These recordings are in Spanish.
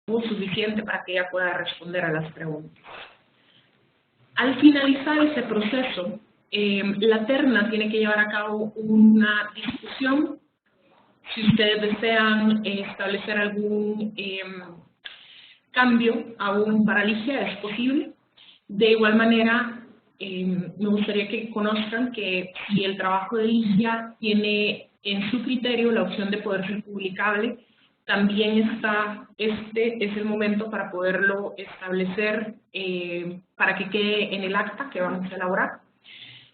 suficiente para que ella pueda responder a las preguntas. Al finalizar ese proceso, la terna tiene que llevar a cabo una discusión. Si ustedes desean establecer algún cambio aún para Ligia, es posible. De igual manera, me gustaría que conozcan que si el trabajo de Ligia tiene en su criterio la opción de poder ser publicable, también este es el momento para poderlo establecer para que quede en el acta que vamos a elaborar.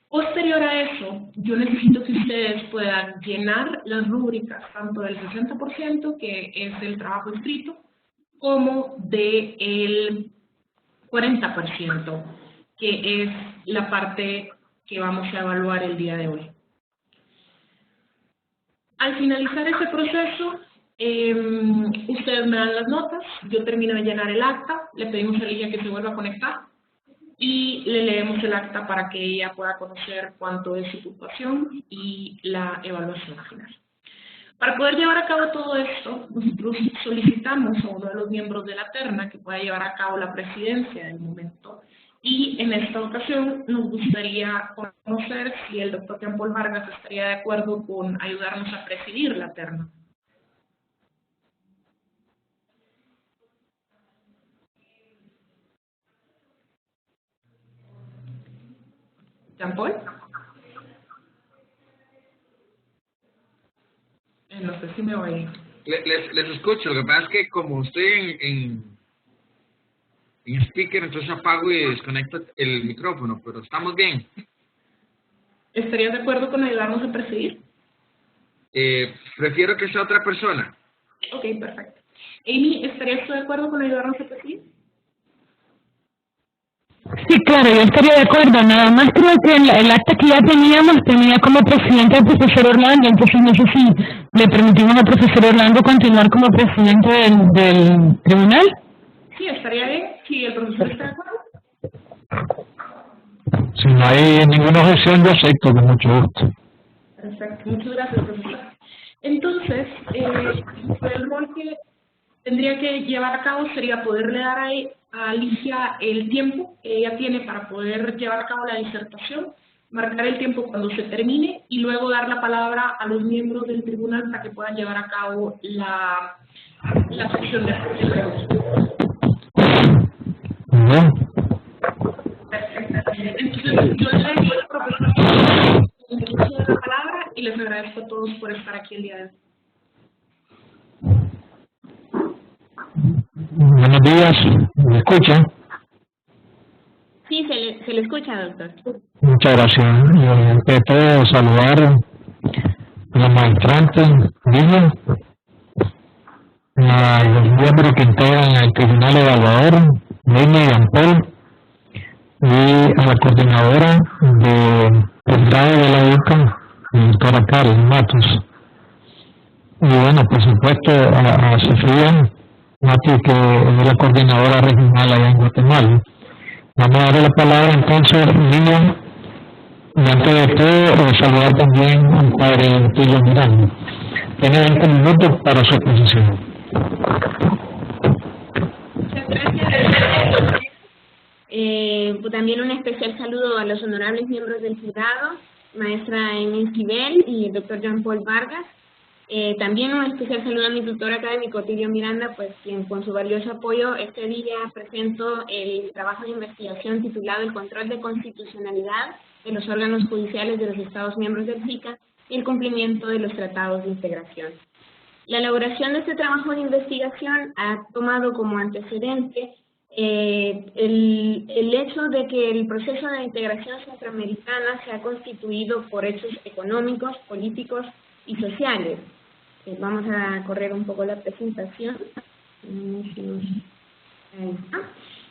Posterior a eso, yo necesito que ustedes puedan llenar las rúbricas tanto del 60%, que es el trabajo escrito, como del 40%, que es la parte que vamos a evaluar el día de hoy. Al finalizar ese proceso, ustedes me dan las notas, yo termino de llenar el acta, le pedimos a Ligia que se vuelva a conectar y le leemos el acta para que ella pueda conocer cuánto es su puntuación y la evaluación final. Para poder llevar a cabo todo esto, nosotros solicitamos a uno de los miembros de la terna que pueda llevar a cabo la presidencia del momento. Y en esta ocasión nos gustaría conocer si el doctor Jean-Paul Vargas estaría de acuerdo con ayudarnos a presidir la terna. ¿Jean-Paul? No sé si me oye. Les escucho, lo que pasa es que como estoy en speaker, entonces apago y desconecto el micrófono, pero estamos bien. ¿Estarías de acuerdo con ayudarnos a presidir? Prefiero que sea otra persona. Ok, perfecto. Amy, ¿estarías tú de acuerdo con ayudarnos a presidir? Sí, claro, yo estaría de acuerdo. Nada más creo que el acta que ya teníamos tenía como presidente al profesor Orlando, entonces no sé si le permitimos al profesor Orlando continuar como presidente del tribunal. Sí, estaría bien. Si el profesor está de acuerdo. Si no hay ninguna objeción, yo acepto con mucho gusto. Perfecto, muchas gracias, profesor. Entonces, el rol que tendría que llevar a cabo sería poderle dar a Ligia el tiempo que ella tiene para poder llevar a cabo la disertación, marcar el tiempo cuando se termine y luego dar la palabra a los miembros del tribunal para que puedan llevar a cabo la sección de preguntas. Bien. Entonces, yo le doy al profesor la palabra y les agradezco a todos por estar aquí el día de hoy. Buenos días, ¿me escuchan? Sí, se le escucha, doctor. Muchas gracias. Ante todo, saludar a la maestrante Ligia, a los miembros que integran el Tribunal Evaluador, Ligia y Jean-Paul, y a la coordinadora de posgrado de la UCA, la doctora Karen Matos. Y bueno, por supuesto, a Sofía Matos, que es la coordinadora regional allá en Guatemala. Vamos a darle la palabra entonces, Ligia, y antes de todo, saludar también al padre Tulio Miranda. Tiene 20 minutos para su exposición. Muchas gracias. También un especial saludo a los honorables miembros del jurado, maestra Amy Esquivel y el doctor Jean-Paul Vargas. También un especial saludo a mi tutor académico, Tulio Miranda, pues quien con su valioso apoyo este día presento el trabajo de investigación titulado El control de constitucionalidad de los órganos judiciales de los Estados miembros del SICA y el cumplimiento de los tratados de integración. La elaboración de este trabajo de investigación ha tomado como antecedente el hecho de que el proceso de integración centroamericana se ha constituido por hechos económicos, políticos y sociales. Vamos a correr un poco la presentación. Ahí está.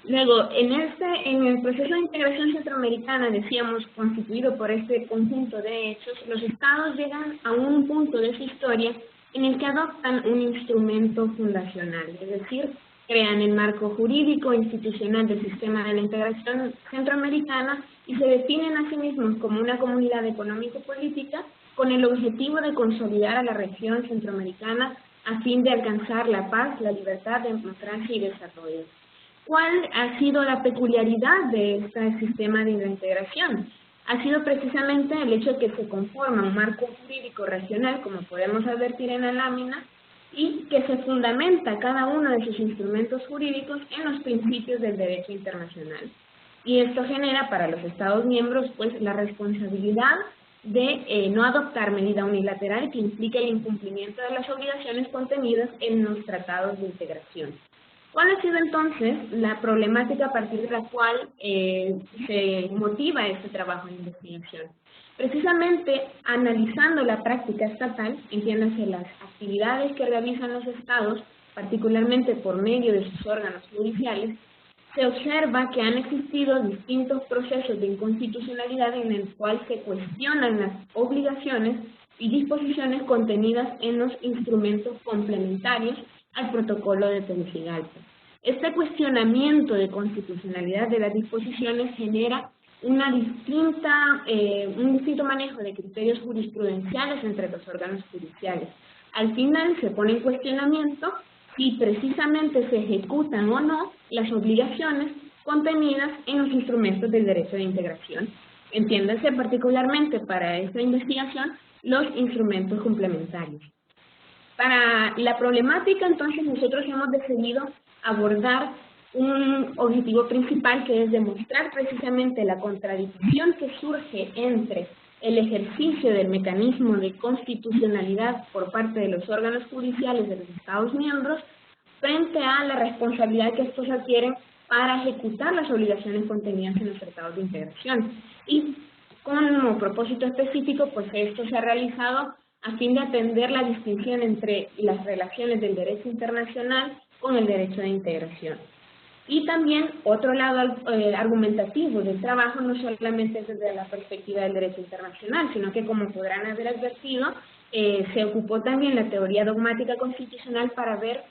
Luego, en el proceso de integración centroamericana, decíamos, constituido por este conjunto de hechos, los estados llegan a un punto de su historia en el que adoptan un instrumento fundacional, es decir, crean el marco jurídico institucional del sistema de la integración centroamericana y se definen a sí mismos como una comunidad económico-política con el objetivo de consolidar a la región centroamericana a fin de alcanzar la paz, la libertad, democracia y desarrollo. ¿Cuál ha sido la peculiaridad de este sistema de integración? Ha sido precisamente el hecho de que se conforma un marco jurídico regional, como podemos advertir en la lámina, y que se fundamenta cada uno de sus instrumentos jurídicos en los principios del derecho internacional. Y esto genera para los Estados miembros pues la responsabilidad de no adoptar medida unilateral que implique el incumplimiento de las obligaciones contenidas en los tratados de integración. ¿Cuál ha sido entonces la problemática a partir de la cual se motiva este trabajo de investigación? Precisamente analizando la práctica estatal, entiéndase las actividades que realizan los estados, particularmente por medio de sus órganos judiciales, se observa que han existido distintos procesos de inconstitucionalidad en el cual se cuestionan las obligaciones y disposiciones contenidas en los instrumentos complementarios al protocolo de Tegucigalpa. Este cuestionamiento de constitucionalidad de las disposiciones genera un distinto manejo de criterios jurisprudenciales entre los órganos judiciales. Al final se pone en cuestionamiento si precisamente se ejecutan o no las obligaciones contenidas en los instrumentos del derecho de integración. Entiéndase particularmente para esta investigación los instrumentos complementarios. Para la problemática, entonces, nosotros hemos decidido abordar un objetivo principal que es demostrar precisamente la contradicción que surge entre el ejercicio del mecanismo de constitucionalidad por parte de los órganos judiciales de los Estados miembros frente a la responsabilidad que estos adquieren para ejecutar las obligaciones contenidas en los tratados de integración. Y como propósito específico, pues esto se ha realizado a fin de atender la distinción entre las relaciones del derecho internacional con el derecho de integración. Y también otro lado argumentativo del trabajo no solamente desde la perspectiva del derecho internacional, sino que, como podrán haber advertido, se ocupó también la teoría dogmática constitucional para ver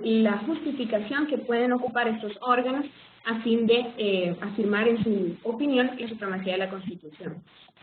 la justificación que pueden ocupar estos órganos a fin de afirmar en su opinión la supremacía de la Constitución.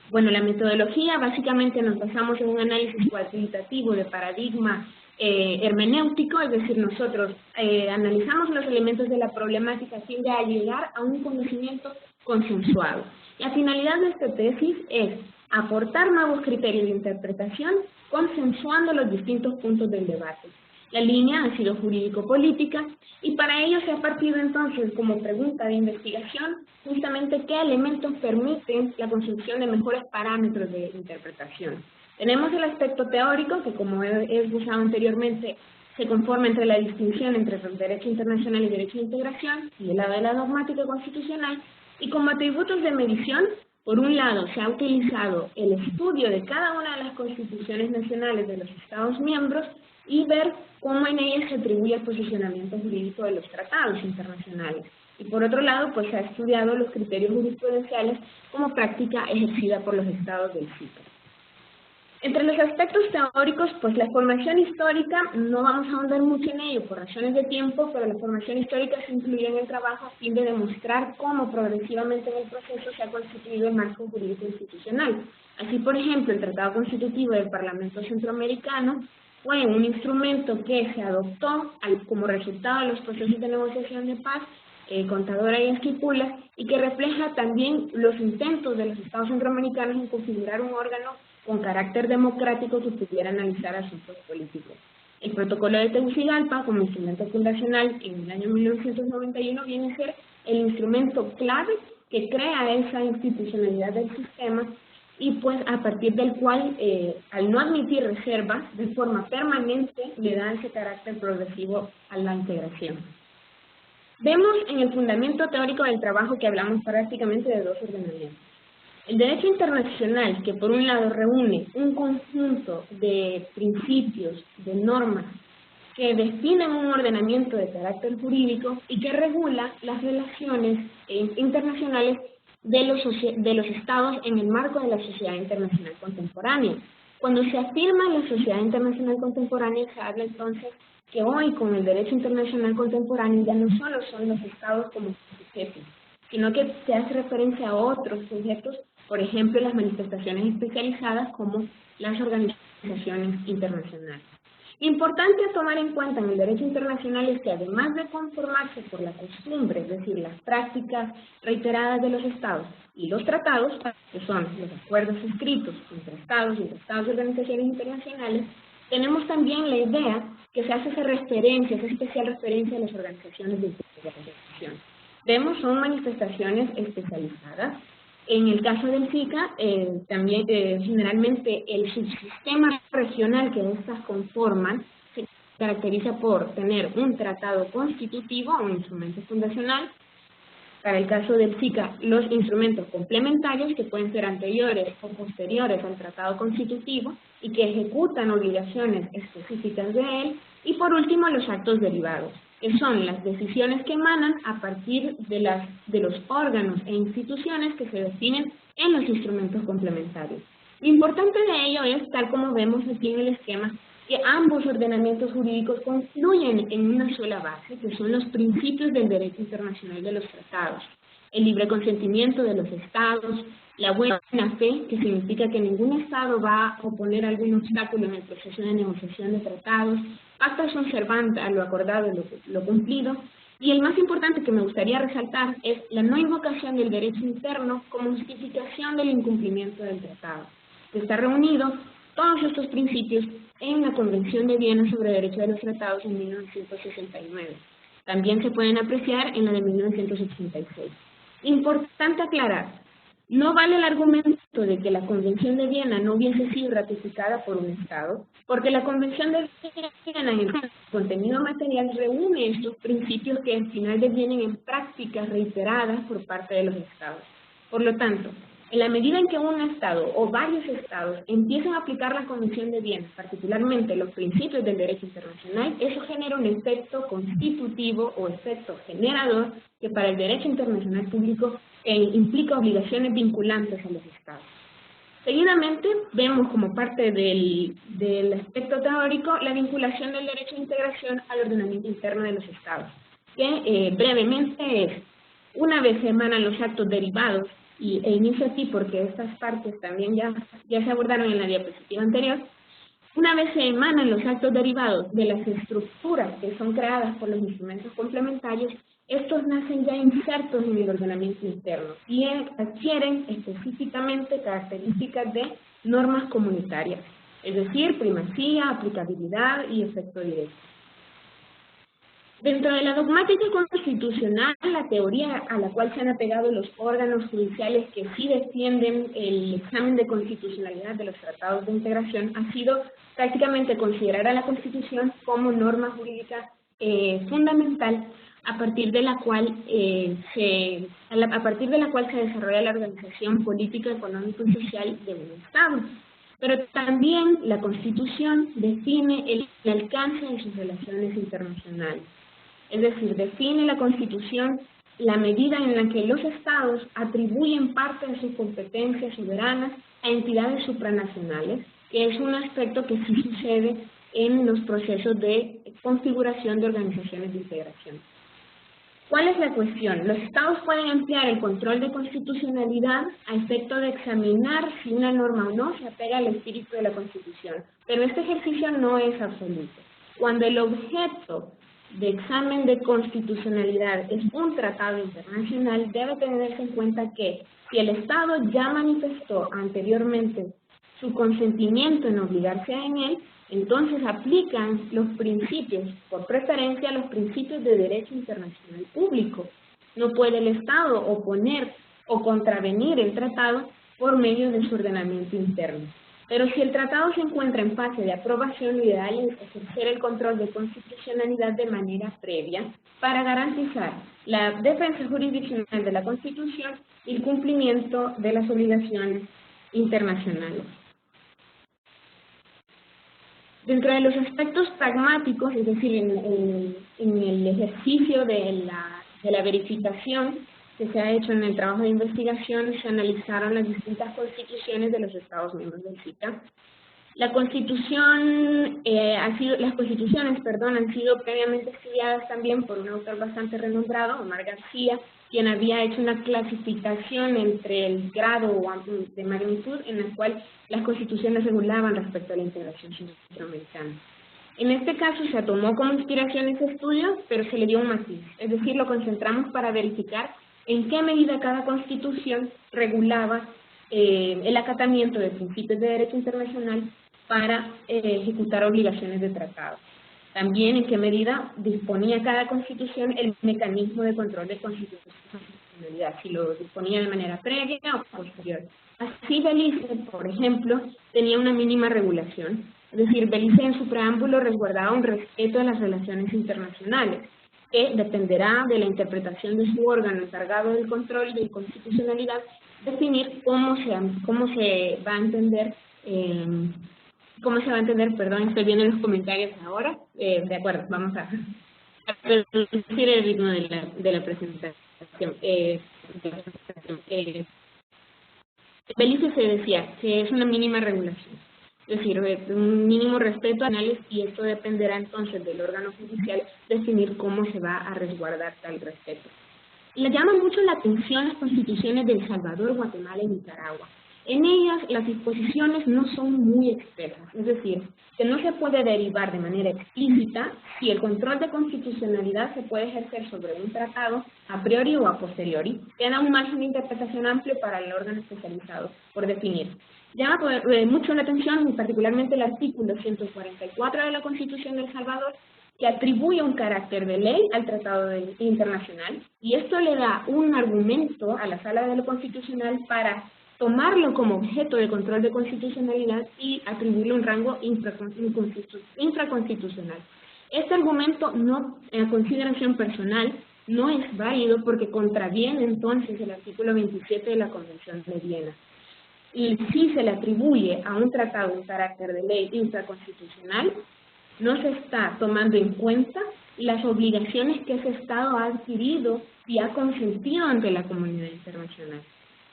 Bueno, la metodología básicamente nos basamos en un análisis cuantitativo de paradigma hermenéutico, es decir, nosotros analizamos los elementos de la problemática a fin de llegar a un conocimiento consensuado. La finalidad de esta tesis es aportar nuevos criterios de interpretación consensuando los distintos puntos del debate. La línea ha sido jurídico-política y para ello se ha partido entonces como pregunta de investigación justamente qué elementos permiten la construcción de mejores parámetros de interpretación. Tenemos el aspecto teórico, que como he esbozado anteriormente, se conforma entre la distinción entre el derecho internacional y derecho de integración, y el lado de la dogmática constitucional, y como atributos de medición, por un lado se ha utilizado el estudio de cada una de las constituciones nacionales de los Estados miembros y ver cómo en ellas se atribuye el posicionamiento jurídico de los tratados internacionales. Y por otro lado, pues se ha estudiado los criterios jurisprudenciales como práctica ejercida por los estados del CITES. Entre los aspectos teóricos, pues la formación histórica, no vamos a ahondar mucho en ello por razones de tiempo, pero la formación histórica se incluye en el trabajo a fin de demostrar cómo progresivamente en el proceso se ha constituido el marco jurídico institucional. Así, por ejemplo, el Tratado Constitutivo del Parlamento Centroamericano fue un instrumento que se adoptó como resultado de los procesos de negociación de paz, Contadora y Esquipula, y que refleja también los intentos de los estados centroamericanos en configurar un órgano con carácter democrático que pudiera analizar asuntos políticos. El protocolo de Tegucigalpa, como instrumento fundacional en el año 1991, viene a ser el instrumento clave que crea esa institucionalidad del sistema y pues a partir del cual, al no admitir reservas, de forma permanente le da ese carácter progresivo a la integración. Vemos en el fundamento teórico del trabajo que hablamos prácticamente de dos ordenamientos. El derecho internacional, que por un lado reúne un conjunto de principios, de normas, que definen un ordenamiento de carácter jurídico y que regula las relaciones internacionales de los estados en el marco de la sociedad internacional contemporánea. Cuando se afirma la sociedad internacional contemporánea, se habla entonces que hoy con el derecho internacional contemporáneo ya no solo son los estados como sujetos, sino que se hace referencia a otros sujetos, por ejemplo, las manifestaciones especializadas como las organizaciones internacionales. Importante a tomar en cuenta en el derecho internacional es que además de conformarse por la costumbre, es decir, las prácticas reiteradas de los estados y los tratados, que son los acuerdos escritos entre estados y tratados de organizaciones internacionales, tenemos también la idea que se hace esa referencia, esa especial referencia a las organizaciones de integración. Vemos, son manifestaciones especializadas. En el caso del SICA, también generalmente el subsistema regional que estas conforman se caracteriza por tener un tratado constitutivo o un instrumento fundacional. Para el caso del SICA, los instrumentos complementarios que pueden ser anteriores o posteriores al tratado constitutivo y que ejecutan obligaciones específicas de él. Y por último, los actos derivados, que son las decisiones que emanan a partir de los órganos e instituciones que se definen en los instrumentos complementarios. Lo importante de ello es, tal como vemos aquí en el esquema, que ambos ordenamientos jurídicos confluyen en una sola base, que son los principios del derecho internacional de los tratados. El libre consentimiento de los estados, la buena fe, que significa que ningún estado va a oponer algún obstáculo en el proceso de negociación de tratados, pacta sunt servanda, lo acordado y lo cumplido, y el más importante que me gustaría resaltar es la no invocación del derecho interno como justificación del incumplimiento del tratado, que está reunido todos estos principios en la Convención de Viena sobre Derecho de los Tratados en 1969. También se pueden apreciar en la de 1986. Importante aclarar, no vale el argumento de que la Convención de Viena no hubiese sido ratificada por un Estado, porque la Convención de Viena en el contenido material reúne estos principios que al final devienen en prácticas reiteradas por parte de los Estados. Por lo tanto, en la medida en que un Estado o varios Estados empiezan a aplicar la Convención de Viena, particularmente los principios del derecho internacional, eso genera un efecto constitutivo o efecto generador que para el derecho internacional público implica obligaciones vinculantes a los Estados. Seguidamente, vemos como parte del aspecto teórico la vinculación del derecho de integración al ordenamiento interno de los Estados, que brevemente es, una vez se emanan los actos derivados, e inicio aquí porque estas partes también ya se abordaron en la diapositiva anterior, una vez se emanan los actos derivados de las estructuras que son creadas por los instrumentos complementarios, estos nacen ya insertos en el ordenamiento interno y adquieren específicamente características de normas comunitarias, es decir, primacía, aplicabilidad y efecto directo. Dentro de la dogmática constitucional, la teoría a la cual se han apegado los órganos judiciales que sí defienden el examen de constitucionalidad de los tratados de integración ha sido prácticamente considerar a la Constitución como norma jurídica fundamental a partir de la cual se desarrolla la organización política, económica y social de un Estado. Pero también la Constitución define el alcance de sus relaciones internacionales. Es decir, define la Constitución la medida en la que los Estados atribuyen parte de sus competencias soberanas a entidades supranacionales, que es un aspecto que sí sucede en los procesos de configuración de organizaciones de integración. ¿Cuál es la cuestión? Los Estados pueden emplear el control de constitucionalidad a efecto de examinar si una norma o no se apega al espíritu de la Constitución, pero este ejercicio no es absoluto. Cuando el objeto de examen de constitucionalidad es un tratado internacional, debe tenerse en cuenta que si el Estado ya manifestó anteriormente su consentimiento en obligarse en él, entonces aplican los principios, por preferencia los principios de derecho internacional público. No puede el Estado oponer o contravenir el tratado por medio de su ordenamiento interno. Pero si el tratado se encuentra en fase de aprobación, lo ideal es ejercer el control de constitucionalidad de manera previa para garantizar la defensa jurisdiccional de la Constitución y el cumplimiento de las obligaciones internacionales. Dentro de los aspectos pragmáticos, es decir, en el ejercicio de la verificación que se ha hecho en el trabajo de investigación, se analizaron las distintas constituciones de los Estados miembros del SICA. Las constituciones han sido previamente estudiadas también por un autor bastante renombrado, Omar García, quien había hecho una clasificación entre el grado de magnitud en el cual las constituciones regulaban respecto a la integración centroamericana. En este caso se tomó como inspiración ese estudio, pero se le dio un matiz, es decir, lo concentramos para verificar en qué medida cada constitución regulaba el acatamiento de principios de derecho internacional para ejecutar obligaciones de tratado. También en qué medida disponía cada constitución el mecanismo de control de constitucionalidad, si lo disponía de manera previa o posterior. Así Belice, por ejemplo, tenía una mínima regulación, es decir, Belice en su preámbulo resguardaba un respeto a las relaciones internacionales, que dependerá de la interpretación de su órgano encargado del control de constitucionalidad, definir cómo se va a entender, perdón, estoy viendo los comentarios ahora, de acuerdo, vamos a reducir el ritmo de la presentación. Belice se decía que es una mínima regulación, es decir, un mínimo respeto a anales, y esto dependerá entonces del órgano judicial definir cómo se va a resguardar tal respeto. Le llaman mucho la atención las constituciones de El Salvador, Guatemala y Nicaragua. En ellas las disposiciones no son muy expresas, es decir, que no se puede derivar de manera explícita si el control de constitucionalidad se puede ejercer sobre un tratado a priori o a posteriori. Queda un margen de interpretación amplio para el órgano especializado por definir. Llama mucho la atención, y particularmente el artículo 144 de la Constitución de El Salvador, que atribuye un carácter de ley al Tratado internacional, y esto le da un argumento a la Sala de lo Constitucional para tomarlo como objeto de control de constitucionalidad y atribuirle un rango infraconstitucional. Este argumento, en consideración personal, no es válido porque contraviene entonces el artículo 27 de la Convención de Viena. Y si se le atribuye a un tratado un carácter de ley infraconstitucional, no se está tomando en cuenta las obligaciones que ese Estado ha adquirido y ha consentido ante la comunidad internacional.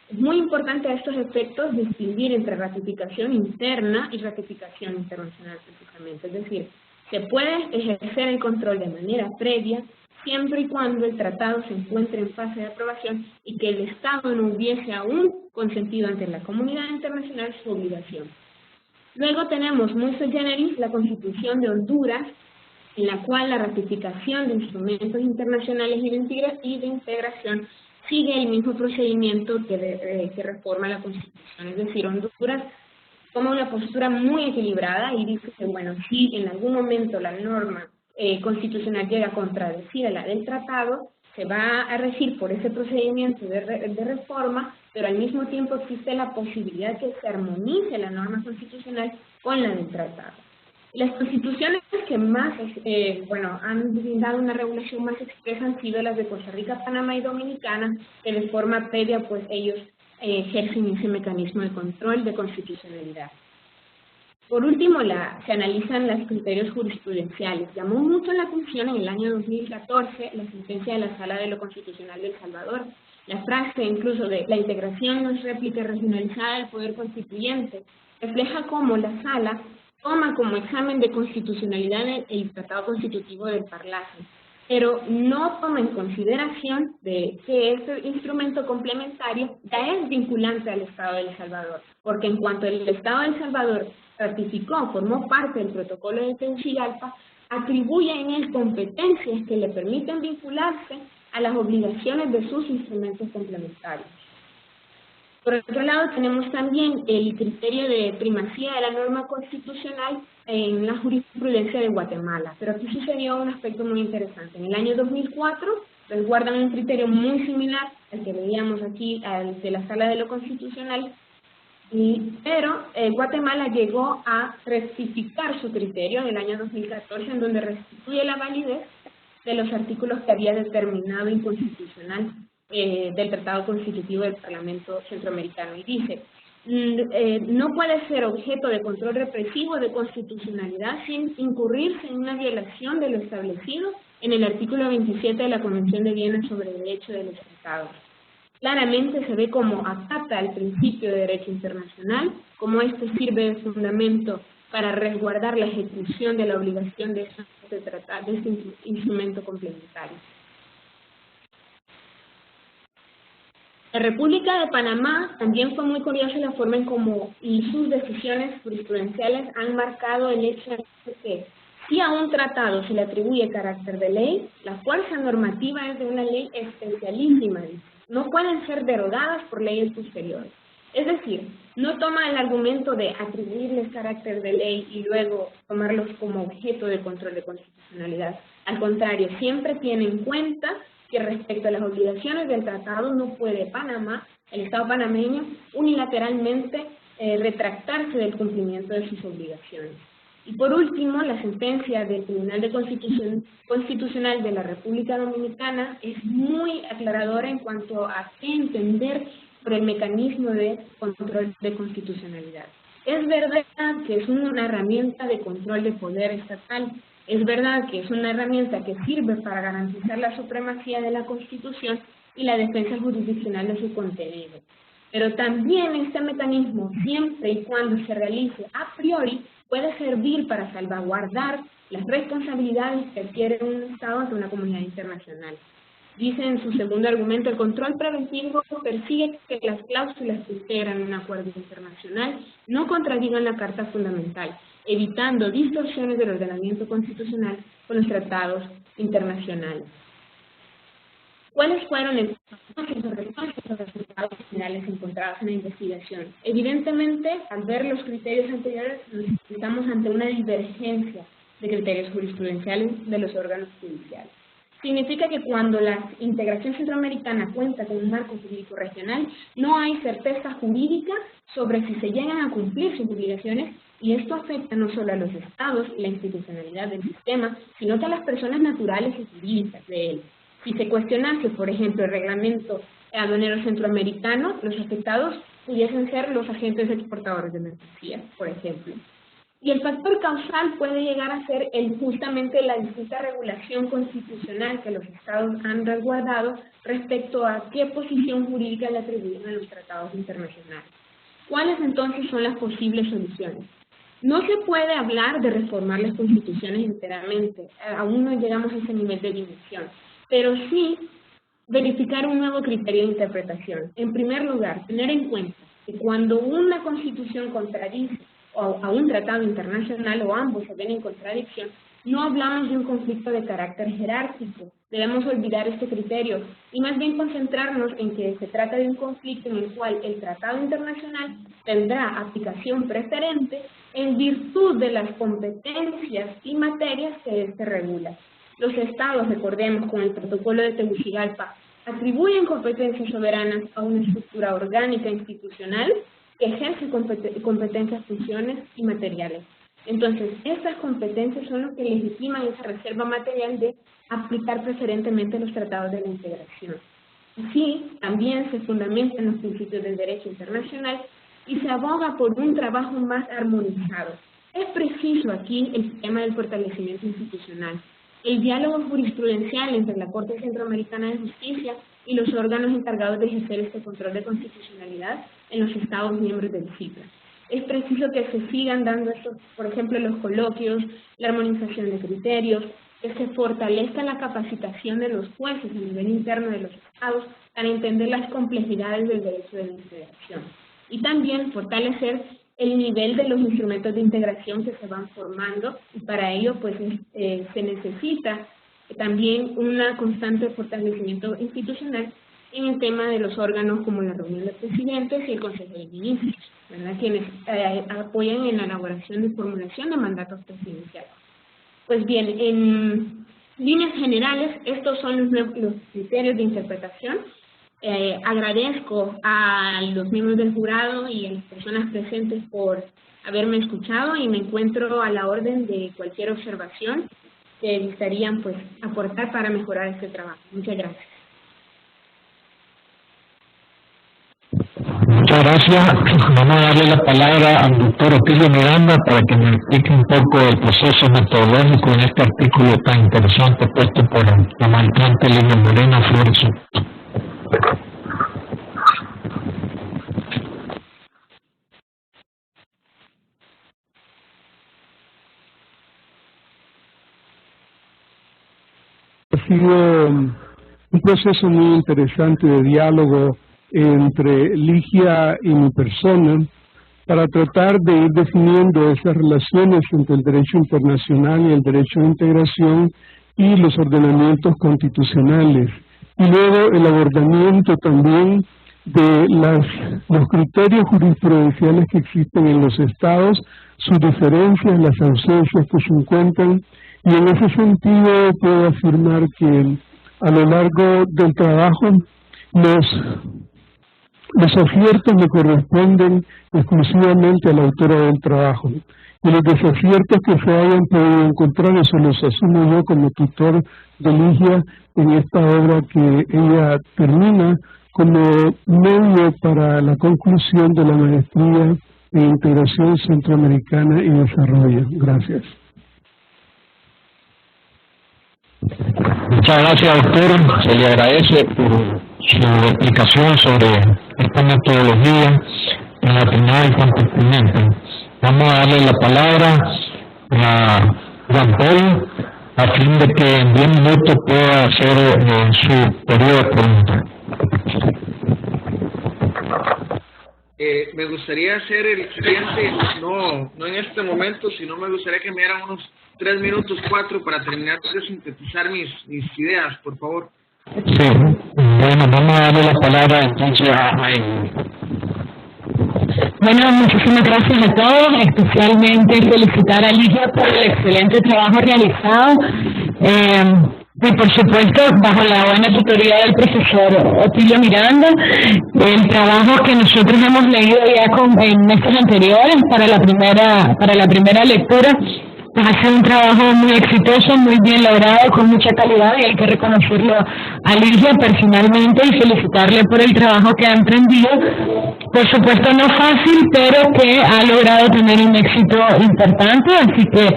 Es muy importante a estos efectos distinguir entre ratificación interna y ratificación internacional precisamente. Es decir, se puede ejercer el control de manera previa siempre y cuando el tratado se encuentre en fase de aprobación y que el Estado no hubiese aún consentido ante la comunidad internacional su obligación. Luego tenemos muy sui generis la Constitución de Honduras, en la cual la ratificación de instrumentos internacionales y de integración sigue el mismo procedimiento que reforma la Constitución. Es decir, Honduras toma una postura muy equilibrada y dice que, bueno, si en algún momento la norma constitucional llega a contradecir a la del tratado, se va a regir por ese procedimiento de reforma, pero al mismo tiempo existe la posibilidad que se armonice la norma constitucional con la del tratado. Las constituciones que más han brindado una regulación más expresa han sido las de Costa Rica, Panamá y Dominicana, que de forma previa pues ellos ejercen ese mecanismo de control de constitucionalidad. Por último, se analizan los criterios jurisprudenciales. Llamó mucho la atención en el año 2014 la sentencia de la Sala de lo Constitucional de El Salvador. La frase incluso de la integración no es réplica regionalizada del poder constituyente refleja cómo la Sala toma como examen de constitucionalidad el tratado constitutivo del Parlacen, pero no toma en consideración de que este instrumento complementario ya es vinculante al Estado de El Salvador, porque en cuanto el Estado de El Salvador ratificó, formó parte del protocolo de Tegucigalpa, atribuye en él competencias que le permiten vincularse a las obligaciones de sus instrumentos complementarios. Por otro lado, tenemos también el criterio de primacía de la norma constitucional en la jurisprudencia de Guatemala, pero aquí sucedió un aspecto muy interesante. En el año 2004 resguardan un criterio muy similar al que veíamos aquí, al de la Sala de lo Constitucional, pero Guatemala llegó a rectificar su criterio en el año 2014, en donde restituye la validez de los artículos que había determinado inconstitucional del Tratado Constitutivo del Parlamento Centroamericano, y dice: no puede ser objeto de control represivo de constitucionalidad sin incurrirse en una violación de lo establecido en el artículo 27 de la Convención de Viena sobre el Derecho de los Estados. Claramente se ve como acata el principio de derecho internacional, como este sirve de fundamento para resguardar la ejecución de la obligación de este instrumento complementario. La República de Panamá también fue muy curiosa la forma en cómo sus decisiones jurisprudenciales han marcado el hecho de que Si a un tratado se le atribuye carácter de ley, la fuerza normativa es de una ley especialísima, no pueden ser derogadas por leyes posteriores. Es decir, no toma el argumento de atribuirles carácter de ley y luego tomarlos como objeto de control de constitucionalidad. Al contrario, siempre tiene en cuenta que respecto a las obligaciones del tratado no puede Panamá, el Estado panameño, unilateralmente retractarse del cumplimiento de sus obligaciones. Y por último, la sentencia del Tribunal de Constitucional de la República Dominicana es muy aclaradora en cuanto a qué entender por el mecanismo de control de constitucionalidad. Es verdad que es una herramienta de control de poder estatal, es verdad que es una herramienta que sirve para garantizar la supremacía de la Constitución y la defensa jurisdiccional de su contenido. Pero también este mecanismo, siempre y cuando se realice a priori, puede servir para salvaguardar las responsabilidades que adquiere un Estado ante una comunidad internacional. Dice en su segundo argumento, el control preventivo persigue que las cláusulas que integran un acuerdo internacional no contradigan la Carta Fundamental, evitando distorsiones del ordenamiento constitucional con los tratados internacionales. ¿Cuáles fueron entonces los resultados finales encontrados en la investigación? Evidentemente, al ver los criterios anteriores, estamos ante una divergencia de criterios jurisprudenciales de los órganos judiciales. Significa que cuando la integración centroamericana cuenta con un marco jurídico regional, no hay certeza jurídica sobre si se llegan a cumplir sus obligaciones, y esto afecta no solo a los estados y la institucionalidad del sistema, sino que a las personas naturales y jurídicas de él. Si se cuestionase, por ejemplo, el reglamento aduanero centroamericano, los afectados pudiesen ser los agentes exportadores de mercancías, por ejemplo. Y el factor causal puede llegar a ser justamente la distinta regulación constitucional que los estados han resguardado respecto a qué posición jurídica le atribuyen a los tratados internacionales. ¿Cuáles entonces son las posibles soluciones? No se puede hablar de reformar las constituciones enteramente, aún no llegamos a ese nivel de dimensión, pero sí verificar un nuevo criterio de interpretación. En primer lugar, tener en cuenta que cuando una constitución contradice a un tratado internacional o ambos se ven en contradicción, no hablamos de un conflicto de carácter jerárquico. Debemos olvidar este criterio y más bien concentrarnos en que se trata de un conflicto en el cual el tratado internacional tendrá aplicación preferente en virtud de las competencias y materias que éste regula. Los estados, recordemos, con el protocolo de Tegucigalpa, atribuyen competencias soberanas a una estructura orgánica institucional que ejerce competencias, funciones y materiales. Entonces, estas competencias son lo que legitiman esa reserva material de aplicar preferentemente los tratados de la integración. Así, también se fundamentan los principios del derecho internacional y se aboga por un trabajo más armonizado. Es preciso aquí el tema del fortalecimiento institucional, el diálogo jurisprudencial entre la Corte Centroamericana de Justicia y los órganos encargados de ejercer este control de constitucionalidad en los Estados miembros del CIPRA. Es preciso que se sigan dando estos, por ejemplo, los coloquios, la armonización de criterios, que se fortalezca la capacitación de los jueces a nivel interno de los estados para entender las complejidades del derecho de la integración. Y también fortalecer el nivel de los instrumentos de integración que se van formando, y para ello pues se necesita también un constante fortalecimiento institucional en el tema de los órganos como la reunión de presidentes y el Consejo de Ministros, ¿verdad?, quienes apoyan en la elaboración y formulación de mandatos presidenciales. Pues bien, en líneas generales, estos son los criterios de interpretación. Agradezco a los miembros del jurado y a las personas presentes por haberme escuchado y me encuentro a la orden de cualquier observación que gustarían pues aportar para mejorar este trabajo. Muchas gracias. Muchas gracias. Vamos a darle la palabra al doctor Otilio Miranda para que me explique un poco el proceso metodológico en este artículo tan interesante puesto por la maestra Lina Morena Flores. Ha sido un proceso muy interesante de diálogo entre Ligia y mi persona, para tratar de ir definiendo esas relaciones entre el derecho internacional y el derecho de integración y los ordenamientos constitucionales. Y luego el abordamiento también de los criterios jurisprudenciales que existen en los estados, sus diferencias, las ausencias que se encuentran, y en ese sentido puedo afirmar que a lo largo del trabajo los aciertos le corresponden exclusivamente a la autora del trabajo, y los desaciertos que se hayan podido encontrar, eso los asumo yo como tutor de Ligia en esta obra que ella termina como medio para la conclusión de la maestría en Integración Centroamericana y Desarrollo. Gracias. Muchas gracias, doctor. Se le agradece por su explicación sobre esta metodología en la trinidad y compartimiento. Vamos a darle la palabra a Jean Paul a fin de que en 10 minutos pueda hacer su periodo de preguntas. Me gustaría hacer el siguiente, no en este momento, sino me gustaría que me dieran unos 3 minutos, 4 para terminar de sintetizar mis ideas, por favor. Sí, bueno, vamos a darle la palabra entonces a él. Bueno, muchísimas gracias a todos, especialmente felicitar a Ligia por el excelente trabajo realizado. Y por supuesto, bajo la buena tutoría del profesor Otilio Miranda, el trabajo que nosotros hemos leído ya en meses anteriores para la primera lectura, pues ha sido un trabajo muy exitoso, muy bien logrado, con mucha calidad, y hay que reconocerlo a Ligia personalmente y felicitarle por el trabajo que ha emprendido. Por supuesto no fácil, pero que ha logrado tener un éxito importante, así que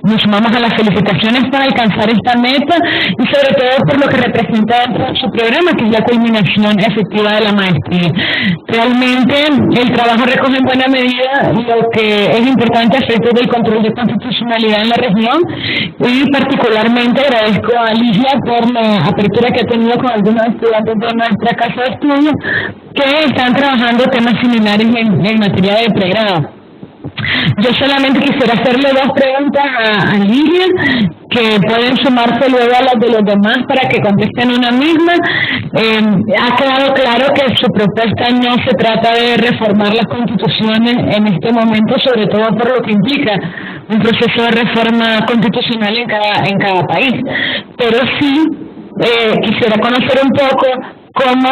nos sumamos a las felicitaciones para alcanzar esta meta y sobre todo por lo que representa dentro de su programa, que es la culminación efectiva de la maestría. Realmente el trabajo recoge en buena medida lo que es importante a efectos del control de constitucionalidad en la región, y particularmente agradezco a Ligia por la apertura que ha tenido con algunos estudiantes de nuestra casa de estudios que están trabajando temas similares en materia de pregrado. Yo solamente quisiera hacerle 2 preguntas a Ligia, que pueden sumarse luego a las de los demás para que contesten una misma. Ha quedado claro que su propuesta no se trata de reformar las constituciones en este momento, sobre todo por lo que implica un proceso de reforma constitucional en cada país. Pero sí quisiera conocer un poco cómo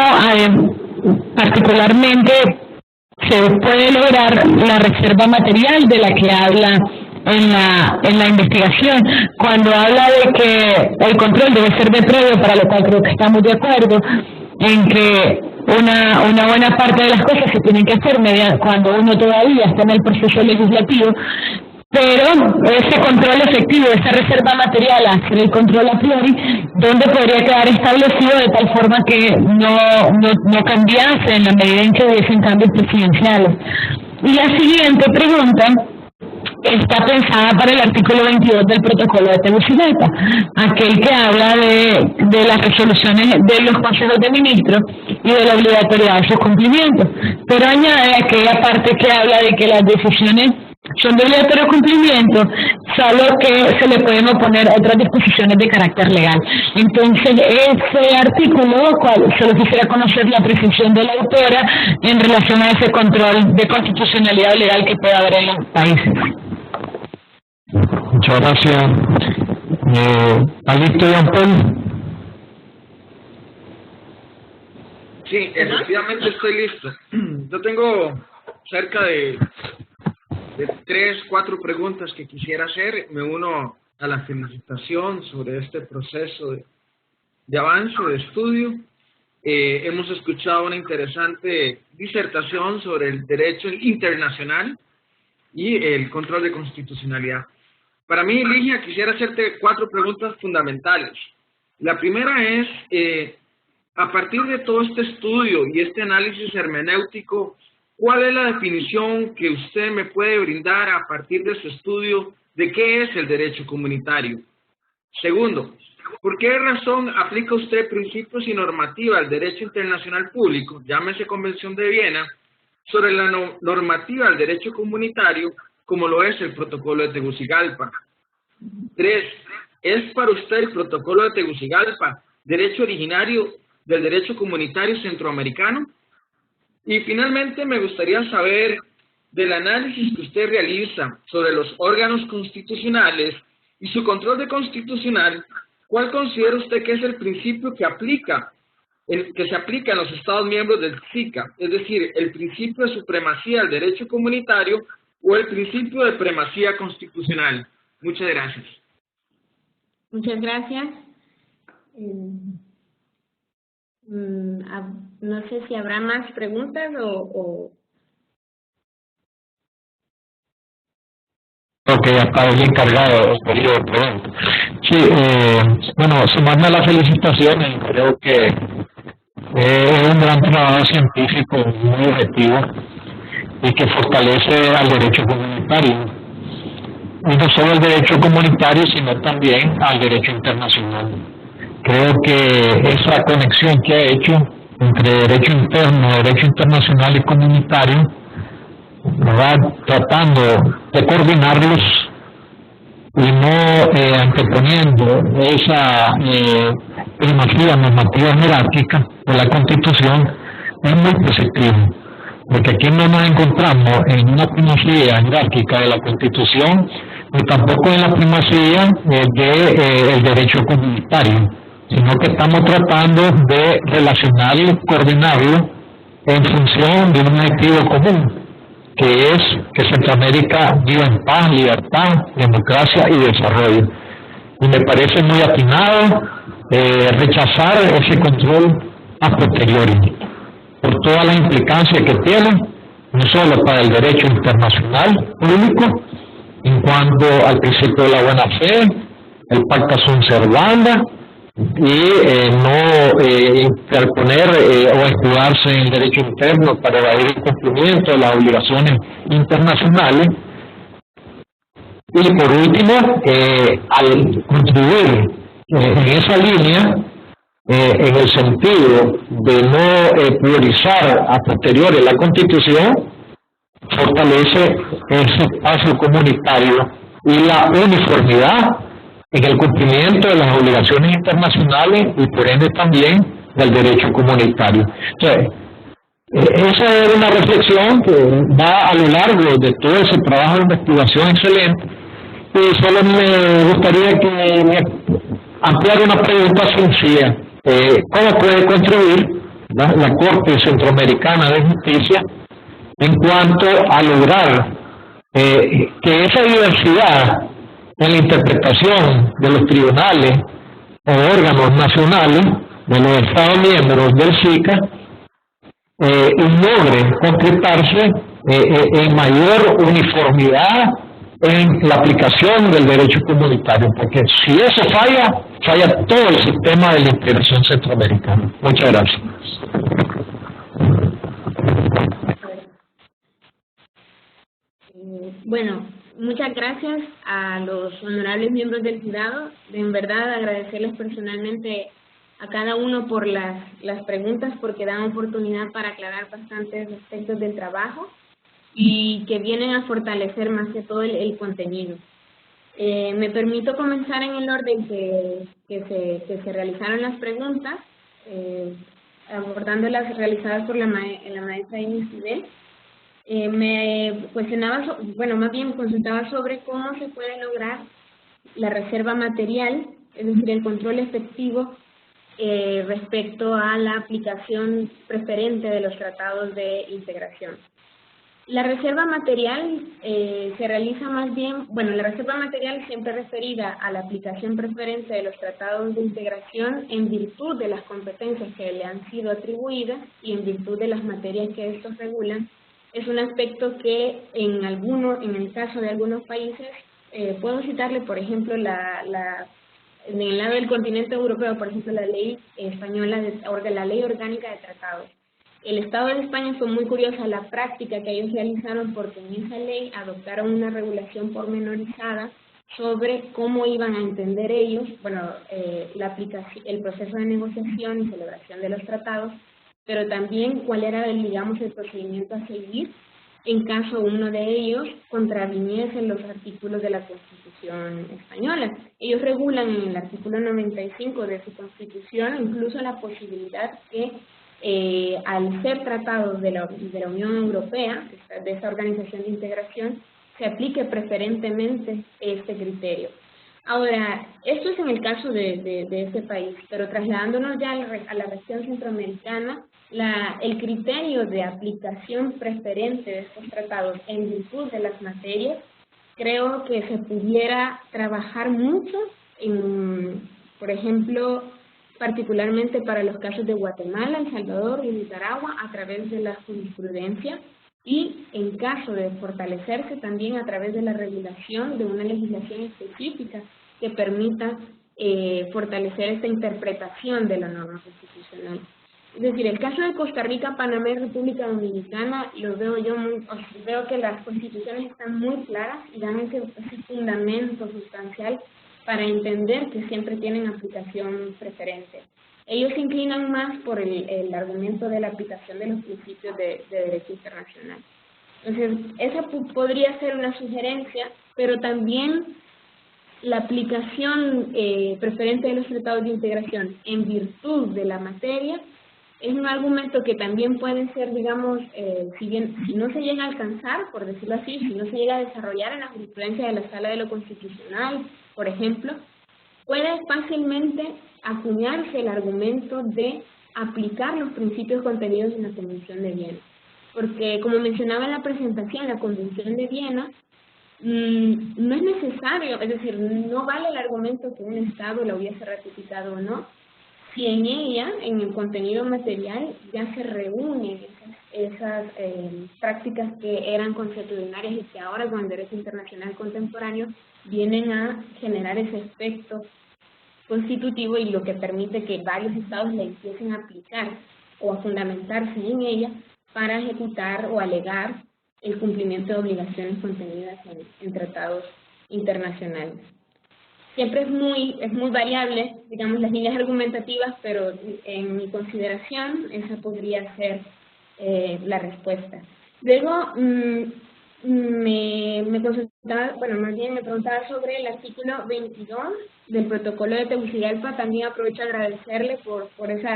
particularmente se puede lograr la reserva material de la que habla en la investigación, cuando habla de que el control debe ser de previo, para lo cual creo que estamos de acuerdo en que una buena parte de las cosas se tienen que hacer cuando uno todavía está en el proceso legislativo, pero ese control efectivo, esa reserva material, hacer el control a priori, ¿dónde podría quedar establecido de tal forma que no cambiase en la medida en que hubiesen cambios presidenciales? Y la siguiente pregunta está pensada para el artículo 22 del protocolo de Tegucigalpa, aquel que habla de las resoluciones de los consejos de ministros y de la obligatoriedad de sus cumplimientos, pero añade aquella parte que habla de que las decisiones son de obligatorio cumplimiento, solo que se le pueden oponer otras disposiciones de carácter legal. Entonces, ese artículo, solo quisiera conocer la precisión de la autora en relación a ese control de constitucionalidad legal que puede haber en los países. Muchas gracias. ¿Está listo, Jean Paul? Sí, efectivamente estoy listo. Yo tengo cerca de 3, 4 preguntas que quisiera hacer. Me uno a la felicitación sobre este proceso de avance, de estudio. Hemos escuchado una interesante disertación sobre el derecho internacional y el control de constitucionalidad. Para mí, Ligia, quisiera hacerte 4 preguntas fundamentales. La primera es, a partir de todo este estudio y este análisis hermenéutico, ¿cuál es la definición que usted me puede brindar a partir de su estudio de qué es el derecho comunitario? Segundo, ¿por qué razón aplica usted principios y normativa al derecho internacional público, llámese Convención de Viena, sobre la normativa del derecho comunitario, como lo es el Protocolo de Tegucigalpa. 3. ¿Es para usted el Protocolo de Tegucigalpa derecho originario del derecho comunitario centroamericano? Y finalmente me gustaría saber del análisis que usted realiza sobre los órganos constitucionales y su control de constitucional, ¿cuál considera usted que es el principio que se aplica en los Estados miembros del SICA? Es decir, el principio de supremacía del derecho comunitario o el principio de primacía constitucional. Muchas gracias. Muchas gracias. No sé si habrá más preguntas o... Creo que ya está bien cargado el periodo de preguntas. Sí, bueno, sumarme a las felicitaciones, creo que es un gran trabajo científico muy objetivo y que fortalece al derecho comunitario. Y no solo al derecho comunitario, sino también al derecho internacional. Creo que esa conexión que ha hecho entre derecho interno, derecho internacional y comunitario, va tratando de coordinarlos y no anteponiendo esa primacía normativa jerárquica de la Constitución, es muy positivo, porque aquí no nos encontramos en una primacía jerárquica de la Constitución, ni tampoco en la primacía del derecho comunitario, sino que estamos tratando de relacionarlo y coordinarlo en función de un objetivo común, que es que Centroamérica viva en paz, libertad, democracia y desarrollo. Y me parece muy atinado rechazar ese control a posteriori, por toda la implicancia que tiene, no solo para el derecho internacional público, en cuanto al principio de la buena fe, el pacta sunt servanda, y no interponer o escudarse en el derecho interno para evadir el cumplimiento de las obligaciones internacionales. Y por último, al contribuir en esa línea, en el sentido de no priorizar a posteriori la Constitución, fortalece ese espacio comunitario y la uniformidad en el cumplimiento de las obligaciones internacionales y por ende también del derecho comunitario. Entonces, esa es una reflexión que va a lo largo de todo ese trabajo de investigación excelente, y solo me gustaría que me ampliara una pregunta sencilla. ¿Cómo puede contribuir la Corte Centroamericana de Justicia en cuanto a lograr que esa diversidad en la interpretación de los tribunales o órganos nacionales de los Estados miembros del SICA logre concretarse en mayor uniformidad en la aplicación del derecho comunitario? Porque si eso falla, falla todo el sistema de la integración centroamericana. Muchas gracias. Bueno, muchas gracias a los honorables miembros del jurado. En verdad, agradecerles personalmente a cada uno por las preguntas, porque dan oportunidad para aclarar bastantes aspectos del trabajo y que vienen a fortalecer más que todo el contenido. Me permito comenzar en el orden que se realizaron las preguntas, abordando las realizadas por la maestra Inés Fidel. Me cuestionaba, más bien consultaba sobre cómo se puede lograr la reserva material, es decir, el control efectivo respecto a la aplicación preferente de los tratados de integración. La reserva material se realiza más bien, la reserva material siempre referida a la aplicación preferente de los tratados de integración en virtud de las competencias que le han sido atribuidas y en virtud de las materias que estos regulan. Es un aspecto que en el caso de algunos países, puedo citarle, por ejemplo, en el lado del continente europeo, por ejemplo, la ley española, la ley orgánica de tratados. El Estado de España fue muy curiosa la práctica que ellos realizaron, porque en esa ley adoptaron una regulación pormenorizada sobre cómo iban a entender ellos, el proceso de negociación y celebración de los tratados, pero también cuál era, digamos, el procedimiento a seguir en caso uno de ellos contraviniese los artículos de la Constitución española. Ellos regulan en el artículo 95 de su Constitución incluso la posibilidad que al ser tratados de la Unión Europea, de esta organización de integración, se aplique preferentemente este criterio. Ahora, esto es en el caso de este país, pero trasladándonos ya a la región centroamericana, el criterio de aplicación preferente de estos tratados en virtud de las materias, creo que se pudiera trabajar mucho por ejemplo, particularmente para los casos de Guatemala, El Salvador y Nicaragua, a través de la jurisprudencia, y en caso de fortalecerse también a través de la regulación de una legislación específica que permita fortalecer esta interpretación de la norma constitucional. Es decir, el caso de Costa Rica, Panamá y República Dominicana, veo que las constituciones están muy claras y dan ese fundamento sustancial para entender que siempre tienen aplicación preferente. Ellos se inclinan más por el argumento de la aplicación de los principios de derecho internacional. Entonces, esa podría ser una sugerencia, pero también la aplicación preferente de los tratados de integración en virtud de la materia es un argumento que también puede ser, digamos, si no se llega a alcanzar, por decirlo así, si no se llega a desarrollar en la jurisprudencia de la Sala de lo Constitucional, por ejemplo, puede fácilmente acuñarse el argumento de aplicar los principios contenidos en la Convención de Viena. Porque, como mencionaba en la presentación, la Convención de Viena no es necesario, es decir, no vale el argumento que un Estado la hubiese ratificado o no, si en ella, en el contenido material, ya se reúnen esas prácticas que eran consuetudinarias y que ahora con el derecho internacional contemporáneo vienen a generar ese efecto constitutivo y lo que permite que varios estados la empiecen a aplicar o a fundamentarse en ella para ejecutar o alegar el cumplimiento de obligaciones contenidas en tratados internacionales. Siempre es muy variable, digamos, las líneas argumentativas, pero en mi consideración esa podría ser la respuesta. Luego, me consultaba, bueno, más bien me preguntaba sobre el artículo 22 del protocolo de Tegucigalpa. También aprovecho a agradecerle por ese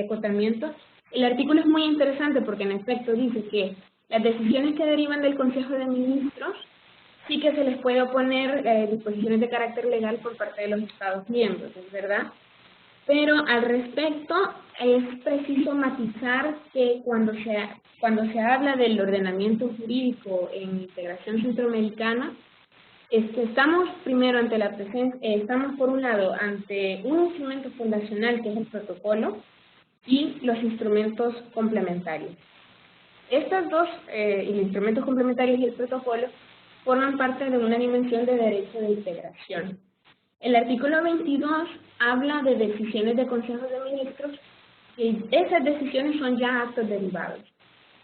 acotamiento. El artículo es muy interesante porque en efecto dice que las decisiones que derivan del Consejo de Ministros sí que se les puede oponer disposiciones de carácter legal por parte de los Estados miembros, ¿es verdad? Pero al respecto es preciso matizar que cuando se habla del ordenamiento jurídico en integración centroamericana, estamos primero ante la presencia, estamos por un lado ante un instrumento fundacional que es el protocolo y los instrumentos complementarios. Estos dos, los instrumentos complementarios y el protocolo, forman parte de una dimensión de derecho de integración. El artículo 22 habla de decisiones de consejos de ministros y esas decisiones son ya actos derivados.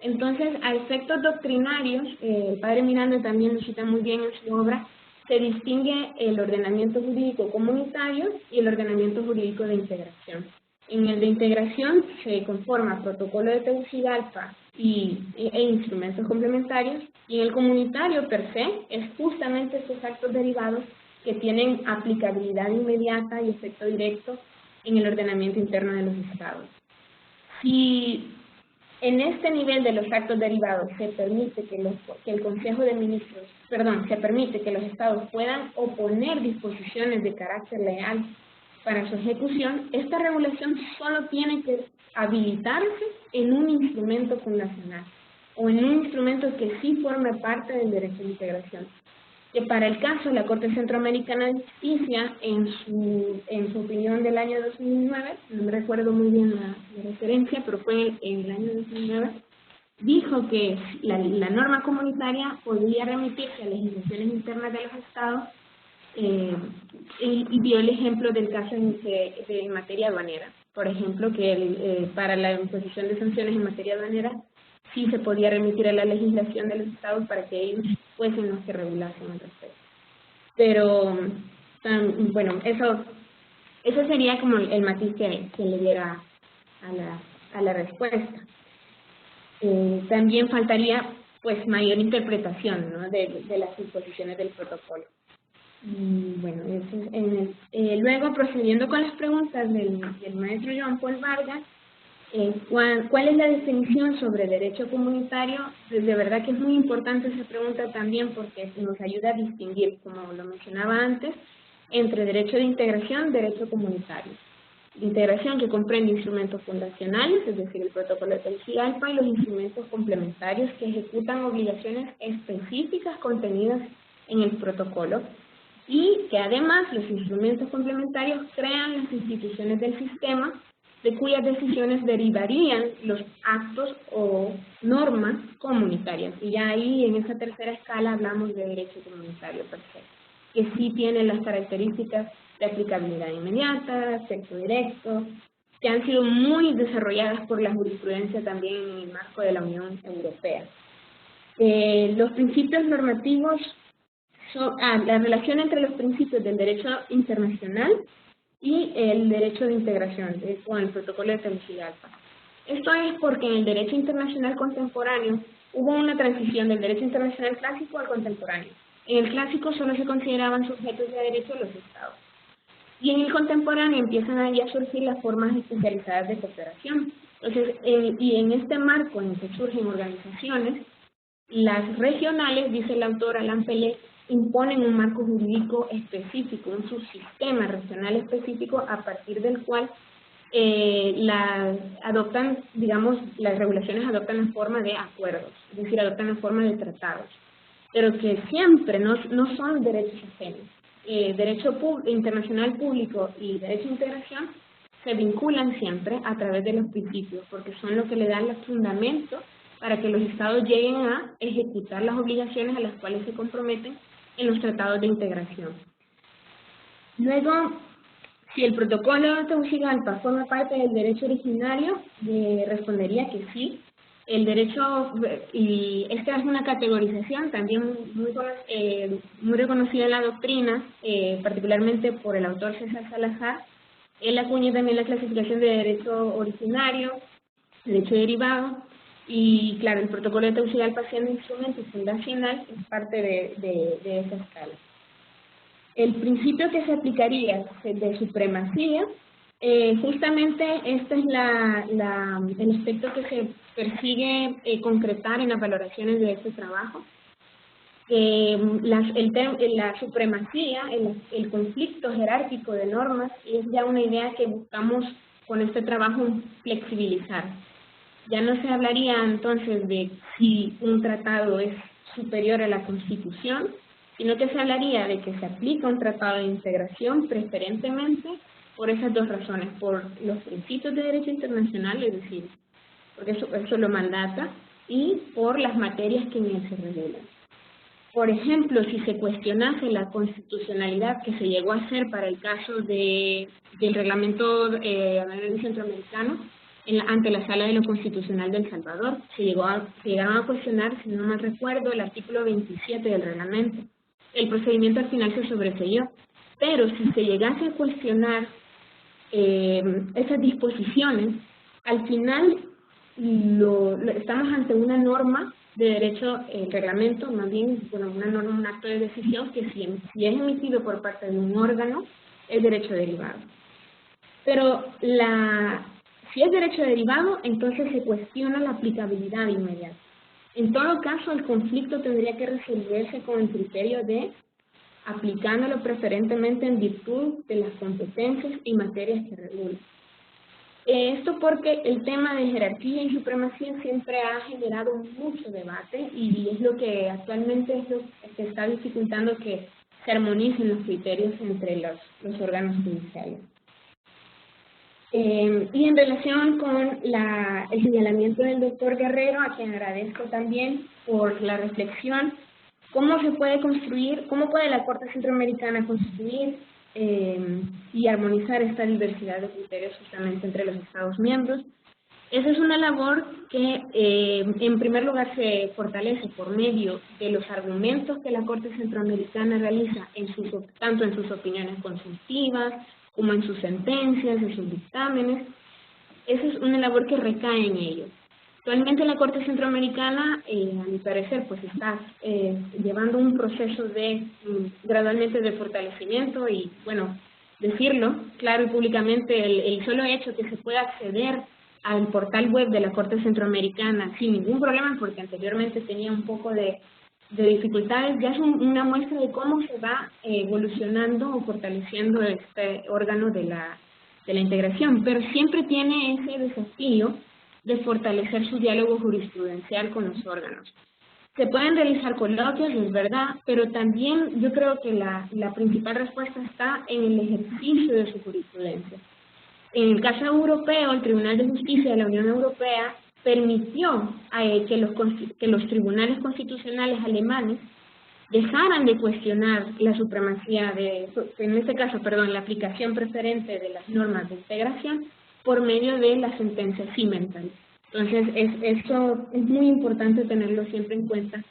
Entonces, a efectos doctrinarios, el padre Miranda también lo cita muy bien en su obra, se distingue el ordenamiento jurídico comunitario y el ordenamiento jurídico de integración. En el de integración se conforma protocolo de Tegucigalpa e instrumentos complementarios, y en el comunitario per se es justamente estos actos derivados que tienen aplicabilidad inmediata y efecto directo en el ordenamiento interno de los estados. Si en este nivel de los actos derivados se permite que el Consejo de Ministros, se permite que los estados puedan oponer disposiciones de carácter legal para su ejecución, esta regulación solo tiene que habilitarse en un instrumento fundacional o en un instrumento que sí forme parte del derecho de integración. Que para el caso de la Corte Centroamericana de Justicia, en su opinión del año 2009, no me recuerdo muy bien la referencia, pero fue en el año 2009, dijo que la norma comunitaria podría remitirse a legislaciones internas de los estados y dio el ejemplo del caso en materia aduanera. Por ejemplo, que para la imposición de sanciones en materia aduanera sí se podía remitir a la legislación de los estados para que ellos fuesen los que regulasen al respecto. Pero, bueno, eso sería como el matiz que le diera a la respuesta. También faltaría pues mayor interpretación, ¿no?, de las disposiciones del protocolo. Y bueno, luego procediendo con las preguntas del maestro Joan Paul Vargas, ¿cuál es la definición sobre derecho comunitario? De verdad que es muy importante esa pregunta también porque nos ayuda a distinguir, como lo mencionaba antes, entre derecho de integración y derecho comunitario. Integración que comprende instrumentos fundacionales, es decir, el protocolo de Tegucigalpa, y los instrumentos complementarios que ejecutan obligaciones específicas contenidas en el protocolo, y que además los instrumentos complementarios crean las instituciones del sistema de cuyas decisiones derivarían los actos o normas comunitarias. Y ya ahí, en esa tercera escala, hablamos de derecho comunitario per se, que sí tiene las características de aplicabilidad inmediata, acceso directo, que han sido muy desarrolladas por la jurisprudencia también en el marco de la Unión Europea. Los principios normativos son la relación entre los principios del derecho internacional y el derecho de integración con el protocolo de Tegucigalpa. Esto es porque en el derecho internacional contemporáneo hubo una transición del derecho internacional clásico al contemporáneo. En el clásico solo se consideraban sujetos de derecho los estados. Y en el contemporáneo empiezan ahí a surgir las formas especializadas de cooperación. Entonces, y en este marco en que surgen organizaciones, las regionales, dice el autor Alain Pelé, imponen un marco jurídico específico, un subsistema regional específico a partir del cual adoptan, digamos, las regulaciones adoptan la forma de acuerdos, es decir, adoptan la forma de tratados, pero que siempre no son derechos ajenos. Derecho internacional público y derecho de integración se vinculan siempre a través de los principios, porque son lo que le dan los fundamentos para que los estados lleguen a ejecutar las obligaciones a las cuales se comprometen en los tratados de integración. Luego, si el protocolo de Tegucigalpa forma parte del derecho originario, respondería que sí. El derecho, y esta es una categorización también muy reconocida en la doctrina, particularmente por el autor César Salazar. Él acuña también la clasificación de derecho originario, derecho derivado, y claro, el protocolo de Tegucigalpa, siendo instrumento fundacional, es parte de esa escala. El principio que se aplicaría de supremacía, justamente este es el aspecto que se persigue concretar en las valoraciones de este trabajo. La supremacía, el conflicto jerárquico de normas, es ya una idea que buscamos con este trabajo flexibilizar. Ya no se hablaría entonces de si un tratado es superior a la Constitución, sino que se hablaría de que se aplica un tratado de integración preferentemente por esas dos razones, por los principios de derecho internacional, es decir, porque eso lo mandata, y por las materias que en él se regulan. Por ejemplo, si se cuestionase la constitucionalidad que se llegó a hacer para el caso del reglamento centroamericano, ante la Sala de lo Constitucional de El Salvador, se llegaron a cuestionar, si no mal recuerdo, el artículo 27 del reglamento. El procedimiento al final se sobreseyó, pero si se llegase a cuestionar esas disposiciones, al final estamos ante una norma de derecho, el reglamento, más bien, bueno, una norma, un acto de decisión que si es emitido por parte de un órgano, es derecho derivado. Pero si es derecho derivado, entonces se cuestiona la aplicabilidad inmediata. En todo caso, el conflicto tendría que resolverse con el criterio de aplicándolo preferentemente en virtud de las competencias y materias que regulan. Esto porque el tema de jerarquía y supremacía siempre ha generado mucho debate y es lo que actualmente es lo que está dificultando que se armonicen los criterios entre los órganos judiciales. Y en relación con el señalamiento del doctor Guerrero, a quien agradezco también por la reflexión, ¿cómo se puede construir, cómo puede la Corte Centroamericana construir y armonizar esta diversidad de criterios justamente entre los Estados miembros? Esa es una labor que en primer lugar se fortalece por medio de los argumentos que la Corte Centroamericana realiza tanto en sus opiniones consultivas como en sus sentencias, en sus dictámenes, esa es una labor que recae en ellos. Actualmente la Corte Centroamericana, a mi parecer, pues está llevando un proceso de gradualmente de fortalecimiento y, bueno, decirlo claro y públicamente, el solo hecho que se pueda acceder al portal web de la Corte Centroamericana sin ningún problema, porque anteriormente tenía un poco de dificultades, ya es una muestra de cómo se va evolucionando o fortaleciendo este órgano de la integración, pero siempre tiene ese desafío de fortalecer su diálogo jurisprudencial con los órganos. Se pueden realizar coloquios, es verdad, pero también yo creo que la principal respuesta está en el ejercicio de su jurisprudencia. En el caso europeo, el Tribunal de Justicia de la Unión Europea permitió que los tribunales constitucionales alemanes dejaran de cuestionar la supremacía en este caso, la aplicación preferente de las normas de integración por medio de la sentencia Simmental. Entonces, esto es muy importante tenerlo siempre en cuenta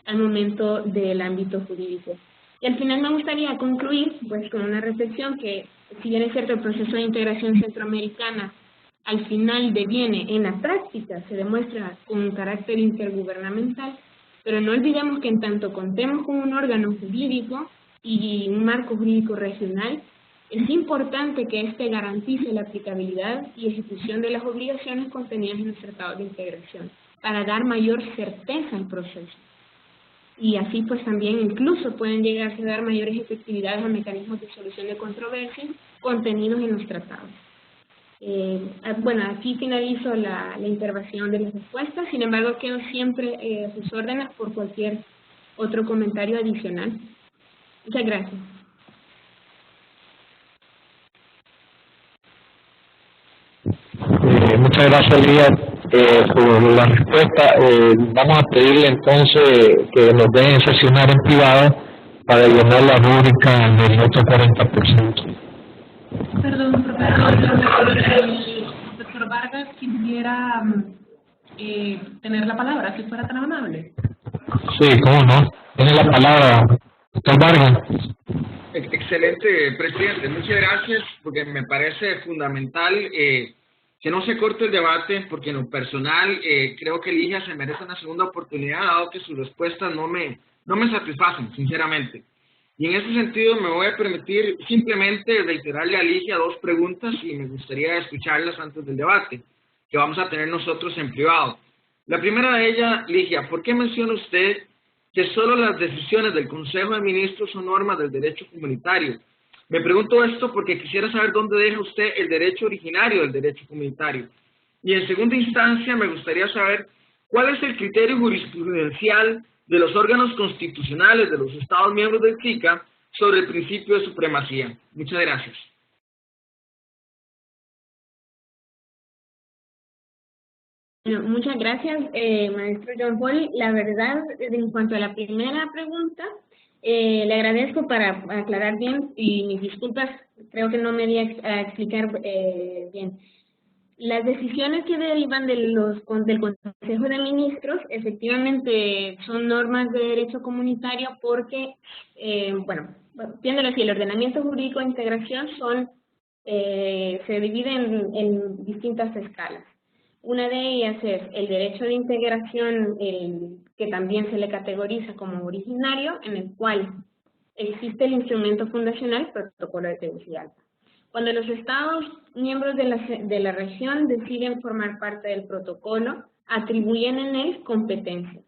al momento del ámbito jurídico. Y al final me gustaría concluir pues con una reflexión que, si bien es cierto, el proceso de integración centroamericana al final deviene en la práctica, se demuestra con un carácter intergubernamental, pero no olvidemos que en tanto contemos con un órgano jurídico y un marco jurídico regional, es importante que éste garantice la aplicabilidad y ejecución de las obligaciones contenidas en los tratados de integración, para dar mayor certeza al proceso. Y así pues también incluso pueden llegarse a dar mayores efectividades a mecanismos de solución de controversias contenidos en los tratados. Bueno, aquí finalizo la intervención de las respuestas, sin embargo quedo siempre a sus órdenes por cualquier otro comentario adicional. Muchas gracias. Muchas gracias, Lidia, por la respuesta. Vamos a pedirle entonces que nos dejen sesionar en privado para llenar la rúbrica del otro 40%. Perdón, profesor Vargas, quisiera tener la palabra, si fuera tan amable. Sí, cómo no. Tiene la palabra, doctor Vargas. Excelente, presidente. Muchas gracias, porque me parece fundamental que no se corte el debate, porque en lo personal creo que Ligia se merece una segunda oportunidad, dado que sus respuestas no me satisfacen, sinceramente. Y en ese sentido me voy a permitir simplemente reiterarle a Ligia dos preguntas y me gustaría escucharlas antes del debate, que vamos a tener nosotros en privado. La primera de ellas, Ligia, ¿por qué menciona usted que solo las decisiones del Consejo de Ministros son normas del derecho comunitario? Me pregunto esto porque quisiera saber dónde deja usted el derecho originario del derecho comunitario. Y en segunda instancia me gustaría saber cuál es el criterio jurisprudencial de los órganos constitucionales de los Estados miembros del CICA sobre el principio de supremacía. Muchas gracias. Bueno, muchas gracias, maestro John Paul. La verdad, en cuanto a la primera pregunta, le agradezco para aclarar bien, y mis disculpas, creo que no me di a explicar bien. Las decisiones que derivan del Consejo de Ministros efectivamente son normas de derecho comunitario porque, bueno, viéndolo así, el ordenamiento jurídico de integración se divide en distintas escalas. Una de ellas es el derecho de integración, que también se le categoriza como originario, en el cual existe el instrumento fundacional, protocolo de Tegucigalpa. Cuando los Estados miembros de la región deciden formar parte del protocolo, atribuyen en él competencias.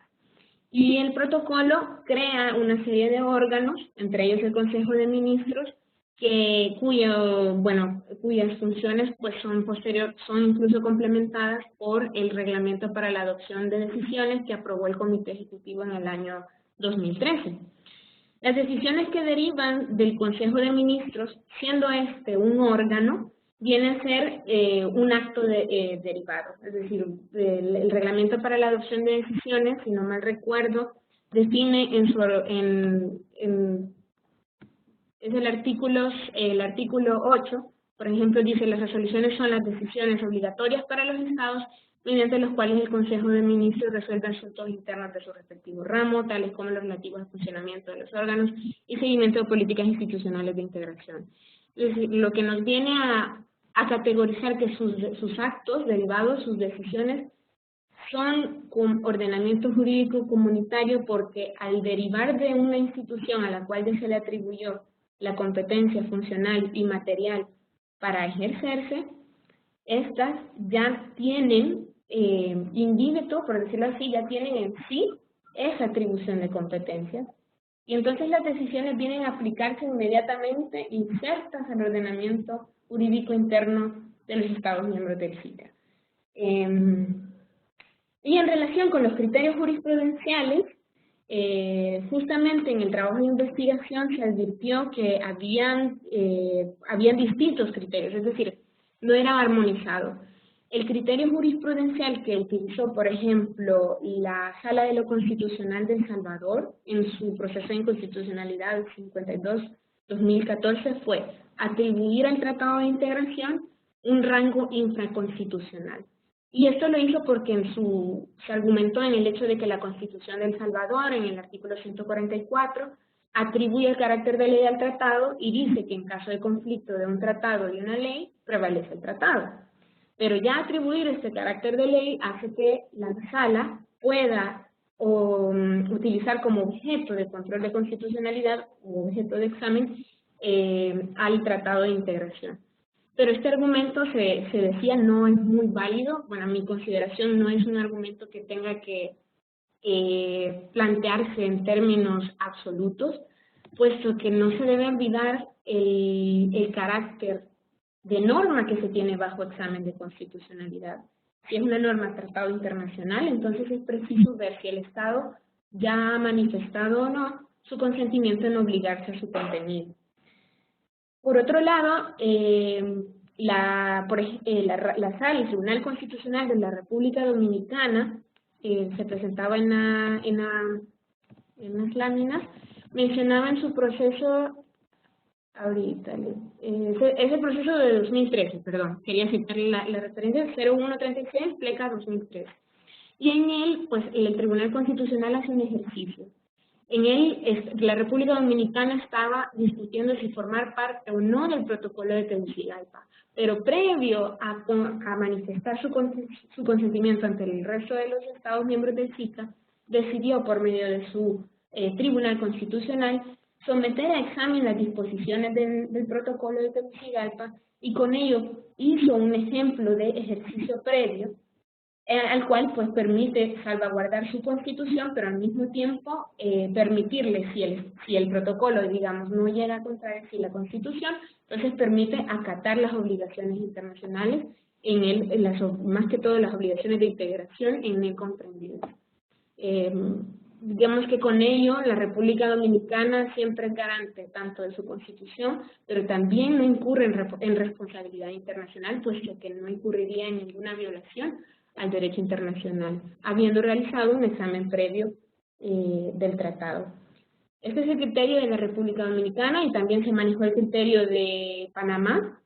Y el protocolo crea una serie de órganos, entre ellos el Consejo de Ministros, cuyas funciones pues son incluso complementadas por el reglamento para la adopción de decisiones que aprobó el Comité Ejecutivo en el año 2013. Las decisiones que derivan del Consejo de Ministros, siendo este un órgano, viene a ser un acto derivado. Es decir, el reglamento para la adopción de decisiones, si no mal recuerdo, define es el artículo 8, por ejemplo, dice: las resoluciones son las decisiones obligatorias para los estados mediante los cuales el Consejo de Ministros resuelve asuntos internos de su respectivo ramo, tales como los relativos al funcionamiento de los órganos y seguimiento de políticas institucionales de integración. Es decir, lo que nos viene a a categorizar que sus actos derivados, sus decisiones, son con ordenamiento jurídico comunitario porque al derivar de una institución a la cual ya se le atribuyó la competencia funcional y material para ejercerse, estas ya tienen individuo, por decirlo así, ya tienen en sí esa atribución de competencias. Y entonces las decisiones vienen a aplicarse inmediatamente insertas al ordenamiento jurídico interno de los Estados miembros del SICA. Y en relación con los criterios jurisprudenciales, justamente en el trabajo de investigación se advirtió que habían distintos criterios, es decir, no era armonizado. El criterio jurisprudencial que utilizó, por ejemplo, la Sala de lo Constitucional de El Salvador en su proceso de inconstitucionalidad 52-2014 fue atribuir al Tratado de Integración un rango infraconstitucional. Y esto lo hizo porque se argumentó en el hecho de que la Constitución de El Salvador, en el artículo 144, atribuye el carácter de ley al tratado y dice que en caso de conflicto de un tratado y una ley, prevalece el tratado. Pero ya atribuir este carácter de ley hace que la sala pueda utilizar como objeto de control de constitucionalidad o objeto de examen al Tratado de Integración. Pero este argumento se decía no es muy válido. Bueno, a mi consideración no es un argumento que tenga que plantearse en términos absolutos, puesto que no se debe olvidar el carácter de norma que se tiene bajo examen de constitucionalidad. Si es una norma tratado internacional, entonces es preciso ver si el Estado ya ha manifestado o no su consentimiento en obligarse a su contenido. Por otro lado, la Sala, el Tribunal Constitucional de la República Dominicana, se presentaba en las láminas, mencionaba en su proceso, ese proceso de 2013, perdón, quería citar la referencia 0136, pleca 2013. Y en él, pues, el Tribunal Constitucional hace un ejercicio. En él, la República Dominicana estaba discutiendo si formar parte o no del protocolo de Tegucigalpa, pero previo a manifestar su consentimiento ante el resto de los Estados miembros del SICA, decidió por medio de su Tribunal Constitucional someter a examen las disposiciones del protocolo de Tegucigalpa y con ello hizo un ejemplo de ejercicio previo al cual pues permite salvaguardar su constitución, pero al mismo tiempo permitirle, si el protocolo, digamos, no llega a contradecir la constitución, entonces permite acatar las obligaciones internacionales, más que todo las obligaciones de integración en él comprendidas. Digamos que con ello la República Dominicana siempre es garante tanto de su constitución, pero también no incurre en responsabilidad internacional, puesto que no incurriría en ninguna violación al derecho internacional, habiendo realizado un examen previo del tratado. Este es el criterio de la República Dominicana y también se manejó el criterio de Panamá.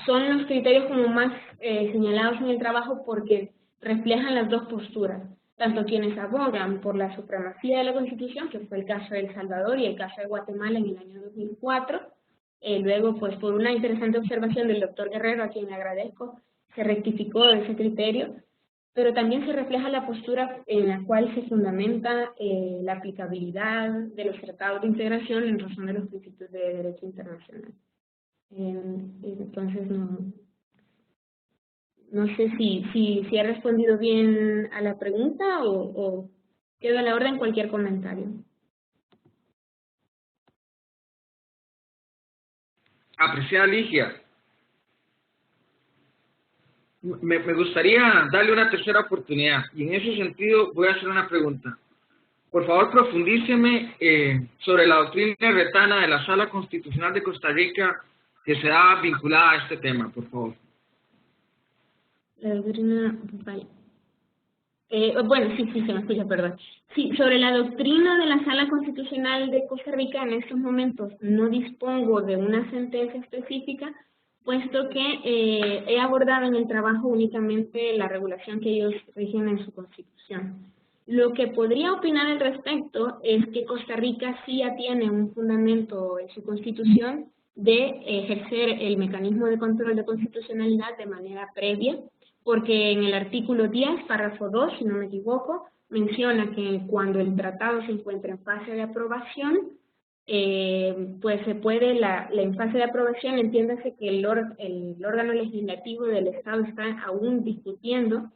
Son los criterios como más señalados en el trabajo porque reflejan las dos posturas, tanto quienes abogan por la supremacía de la Constitución, que fue el caso de El Salvador y el caso de Guatemala en el año 2004, luego pues por una interesante observación del doctor Guerrero, a quien le agradezco, se rectificó ese criterio, pero también se refleja la postura en la cual se fundamenta la aplicabilidad de los tratados de integración en razón de los principios de derecho internacional. Entonces, no sé si he respondido bien a la pregunta o quedo a la orden cualquier comentario. Apreciada Ligia, me gustaría darle una tercera oportunidad y en ese sentido voy a hacer una pregunta. Por favor, profundíceme sobre la doctrina retana de la Sala Constitucional de Costa Rica que se da vinculada a este tema, por favor. La doctrina, vale. Bueno, sí, se me escucha, perdón. Sí, sobre la doctrina de la Sala Constitucional de Costa Rica, en estos momentos no dispongo de una sentencia específica, puesto que he abordado en el trabajo únicamente la regulación que ellos rigen en su Constitución. Lo que podría opinar al respecto es que Costa Rica sí ya tiene un fundamento en su Constitución de ejercer el mecanismo de control de constitucionalidad de manera previa, porque en el artículo 10, párrafo 2, si no me equivoco, menciona que cuando el tratado se encuentra en fase de aprobación, pues se puede, en fase de aprobación, entiéndase que el órgano legislativo del Estado está aún discutiendo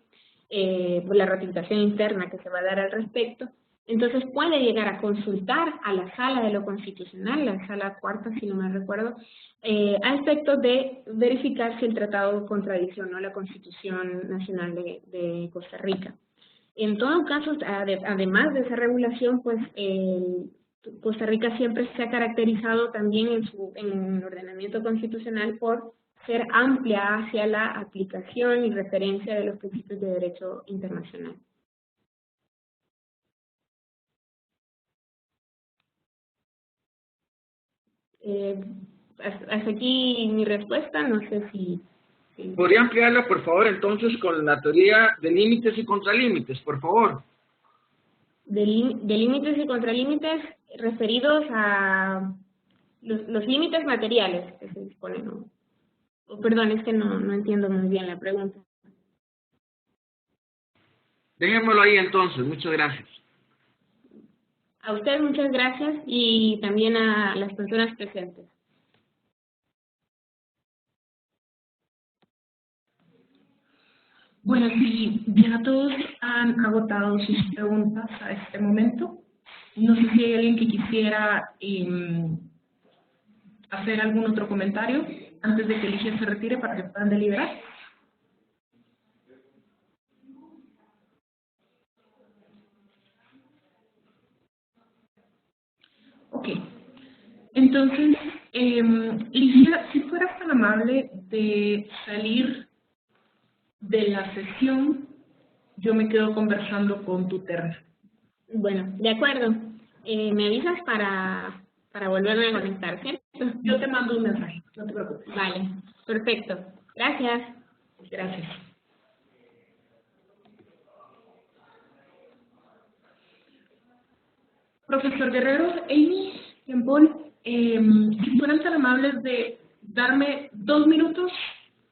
por la ratificación interna que se va a dar al respecto, entonces puede llegar a consultar a la Sala de lo Constitucional, la Sala Cuarta, si no me recuerdo, a efectos de verificar si el tratado contradice o no la Constitución Nacional de Costa Rica. En todo caso, además de esa regulación, pues Costa Rica siempre se ha caracterizado también en el ordenamiento constitucional por ser amplia hacia la aplicación y referencia de los principios de derecho internacional. Hasta aquí mi respuesta, no sé si... ¿Podría ampliarla, por favor, entonces, con la teoría de límites y contralímites, por favor? De límites y contralímites referidos a los límites materiales que se disponen, ¿no? Perdón, es que no entiendo muy bien la pregunta. Dejémoslo ahí entonces, muchas gracias. A usted muchas gracias y también a las personas presentes. Bueno, si ya todos han agotado sus preguntas a este momento, no sé si hay alguien que quisiera hacer algún otro comentario antes de que Ligia se retire para que puedan deliberar. Ok. Entonces, Ligia, si fueras tan amable de salir de la sesión, yo me quedo conversando con tu terna. Bueno, de acuerdo. Me avisas para volverme a conectar, ¿cierto? Yo te mando un mensaje, no te preocupes. Vale, perfecto. Gracias. Gracias. Profesor Guerrero, Amy, Jean-Paul, si fueran tan amables de darme 2 minutos,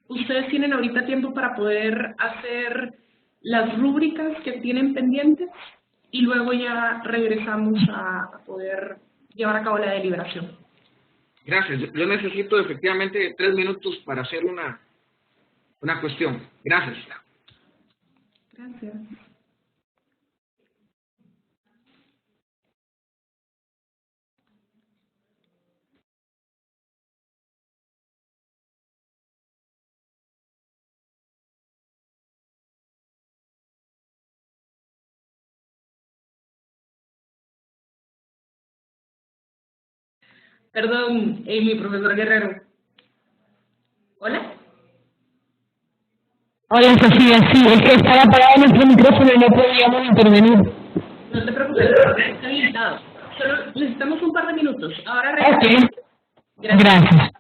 ustedes tienen ahorita tiempo para poder hacer las rúbricas que tienen pendientes y luego ya regresamos a poder llevar a cabo la deliberación. Gracias. Yo necesito efectivamente 3 minutos para hacer una cuestión. Gracias. Gracias. Perdón, mi profesor Guerrero. ¿Hola? Hola Sofía, sí, es que estaba apagado nuestro micrófono y no podíamos intervenir. No te preocupes, está habilitado. Solo necesitamos un par de minutos. Ahora regresamos. Ok, gracias.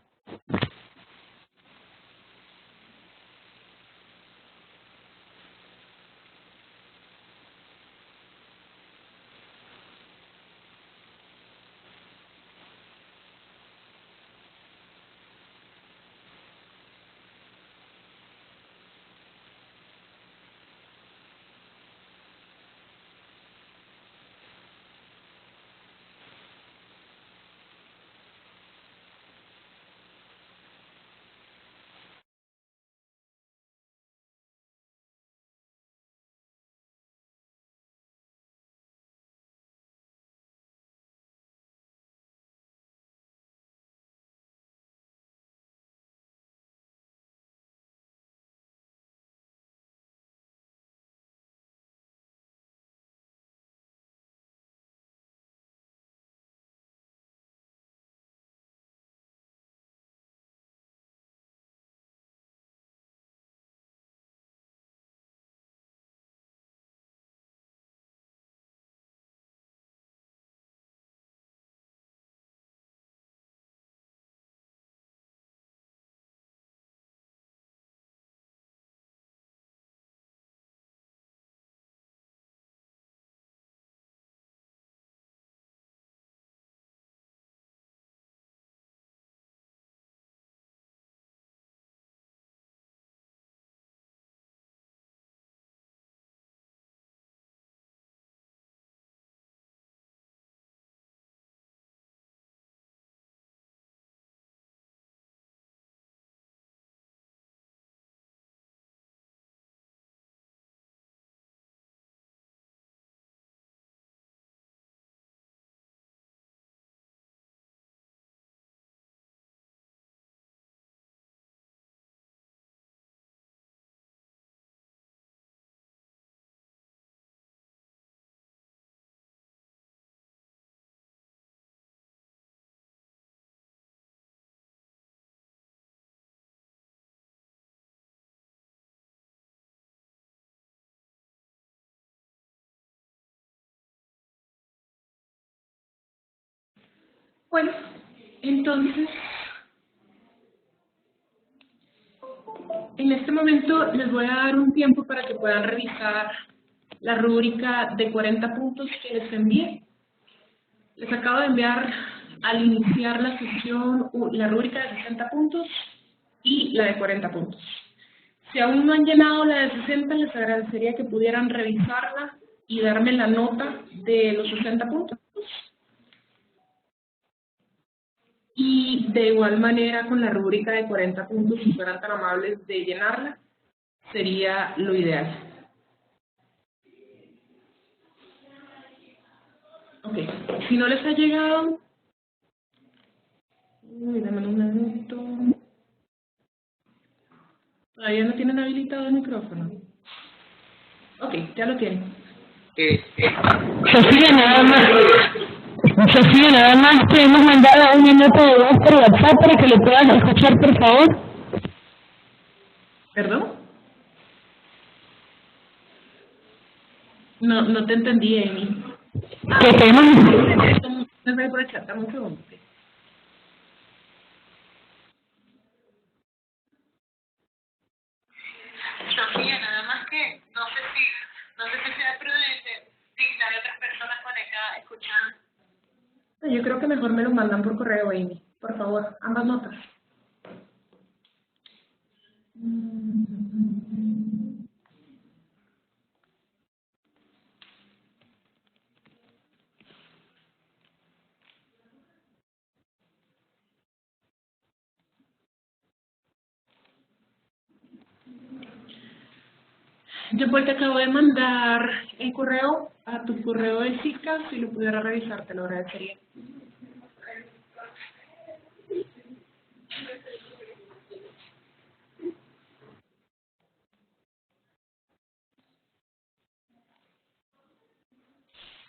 Bueno, entonces, en este momento les voy a dar un tiempo para que puedan revisar la rúbrica de 40 puntos que les envié. Les acabo de enviar al iniciar la sesión la rúbrica de 60 puntos y la de 40 puntos. Si aún no han llenado la de 60, les agradecería que pudieran revisarla y darme la nota de los 60 puntos. Y de igual manera con la rúbrica de 40 puntos, si fueran tan amables de llenarla, sería lo ideal. Ok, si no les ha llegado, dame un minuto. Todavía no tienen habilitado el micrófono. Ok, ya lo tienen. Sofía, nada más te hemos mandado una nota de voz por WhatsApp para que lo puedas escuchar, por favor. ¿Perdón? No te entendí, Amy. Que te hemos... Me voy por el chat, dame un segundo. Sofía, nada más que no sé si sea prudente dignar a otras personas conectadas escuchando. Yo creo que mejor me lo mandan por correo, Amy. Por favor, ambas notas. Yo pues te acabo de mandar el correo a tu correo de SICA, si lo pudiera revisar, te lo agradecería.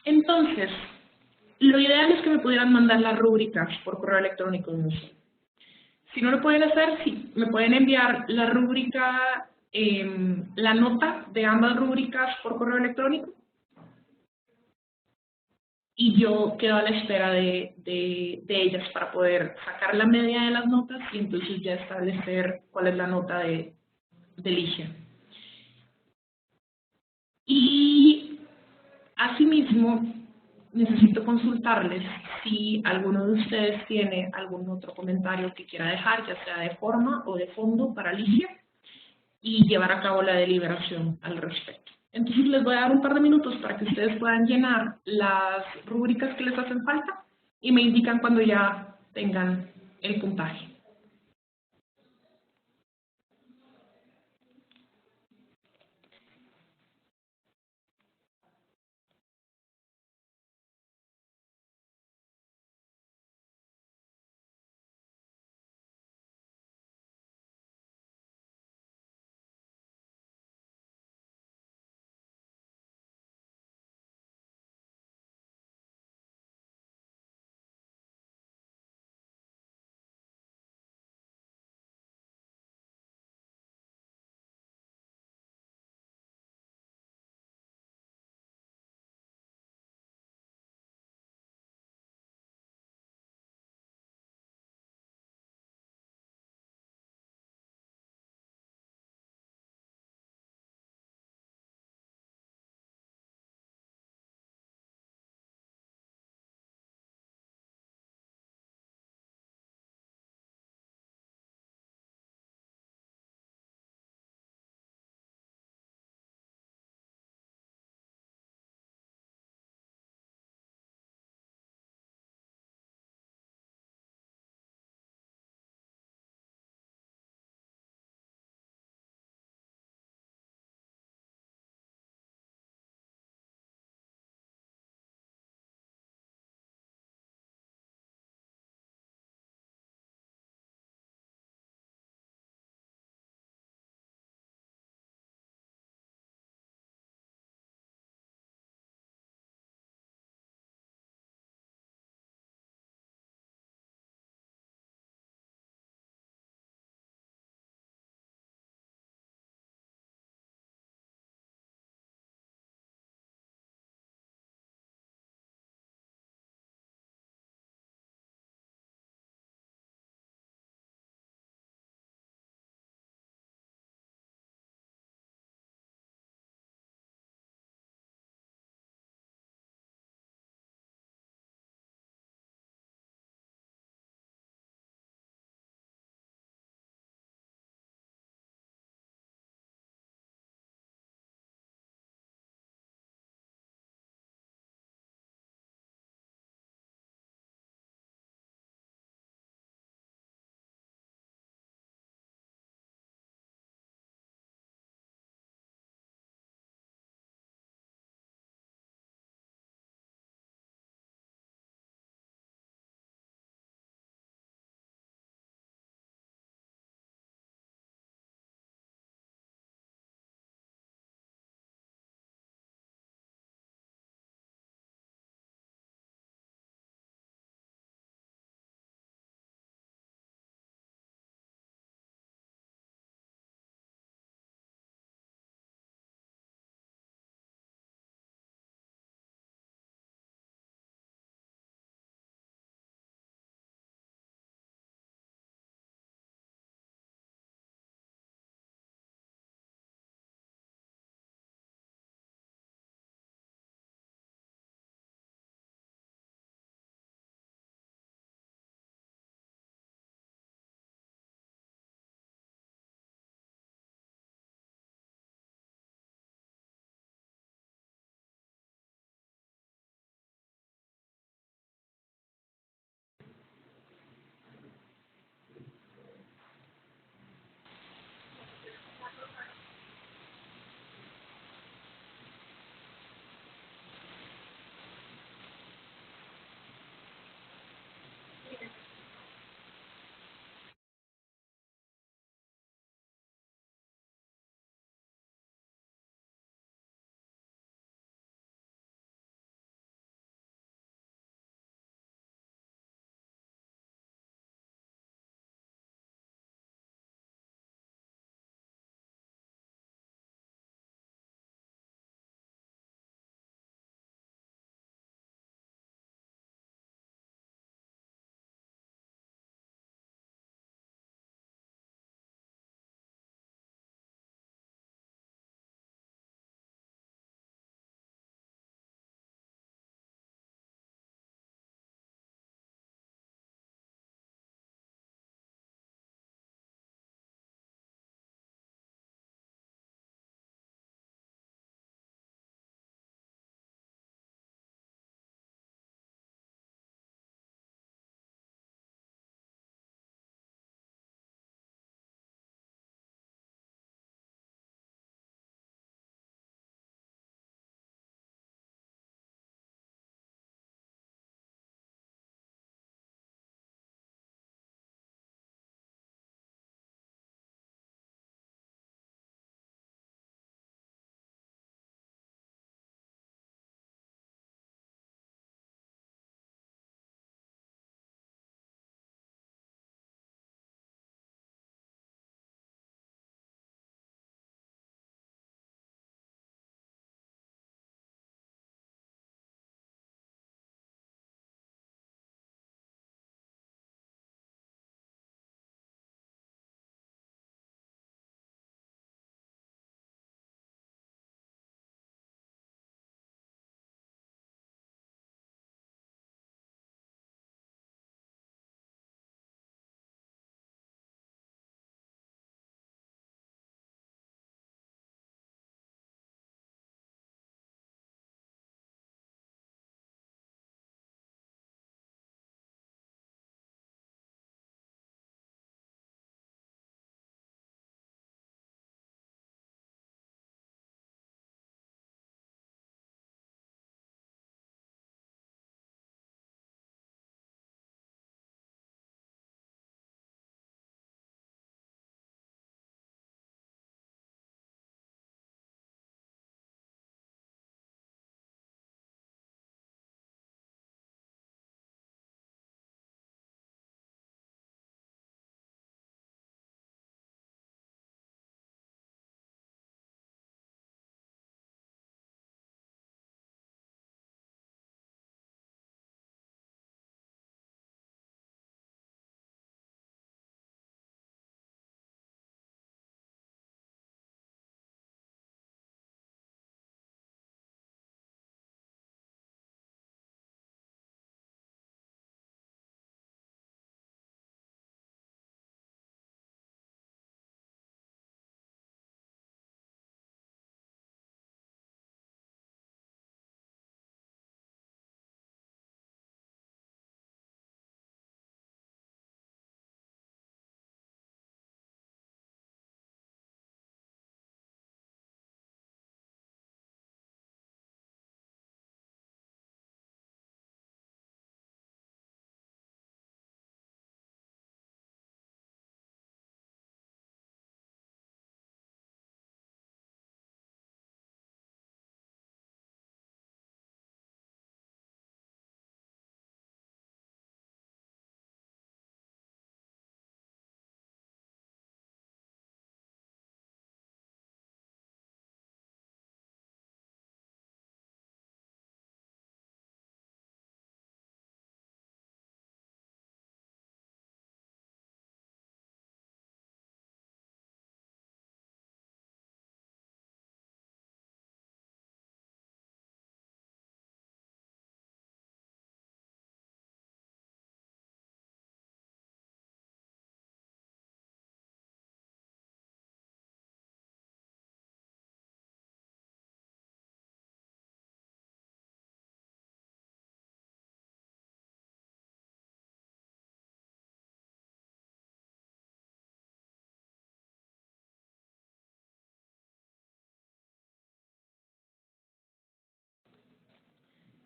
Entonces, lo ideal es que me pudieran mandar las rúbricas por correo electrónico. No sé. Si no lo pueden hacer, sí, me pueden enviar la rúbrica, la nota de ambas rúbricas por correo electrónico y yo quedo a la espera de ellas para poder sacar la media de las notas y entonces ya establecer cuál es la nota de Ligia. Y asimismo, necesito consultarles si alguno de ustedes tiene algún otro comentario que quiera dejar, ya sea de forma o de fondo para Ligia, y llevar a cabo la deliberación al respecto. Entonces les voy a dar un par de minutos para que ustedes puedan llenar las rúbricas que les hacen falta y me indican cuando ya tengan el puntaje.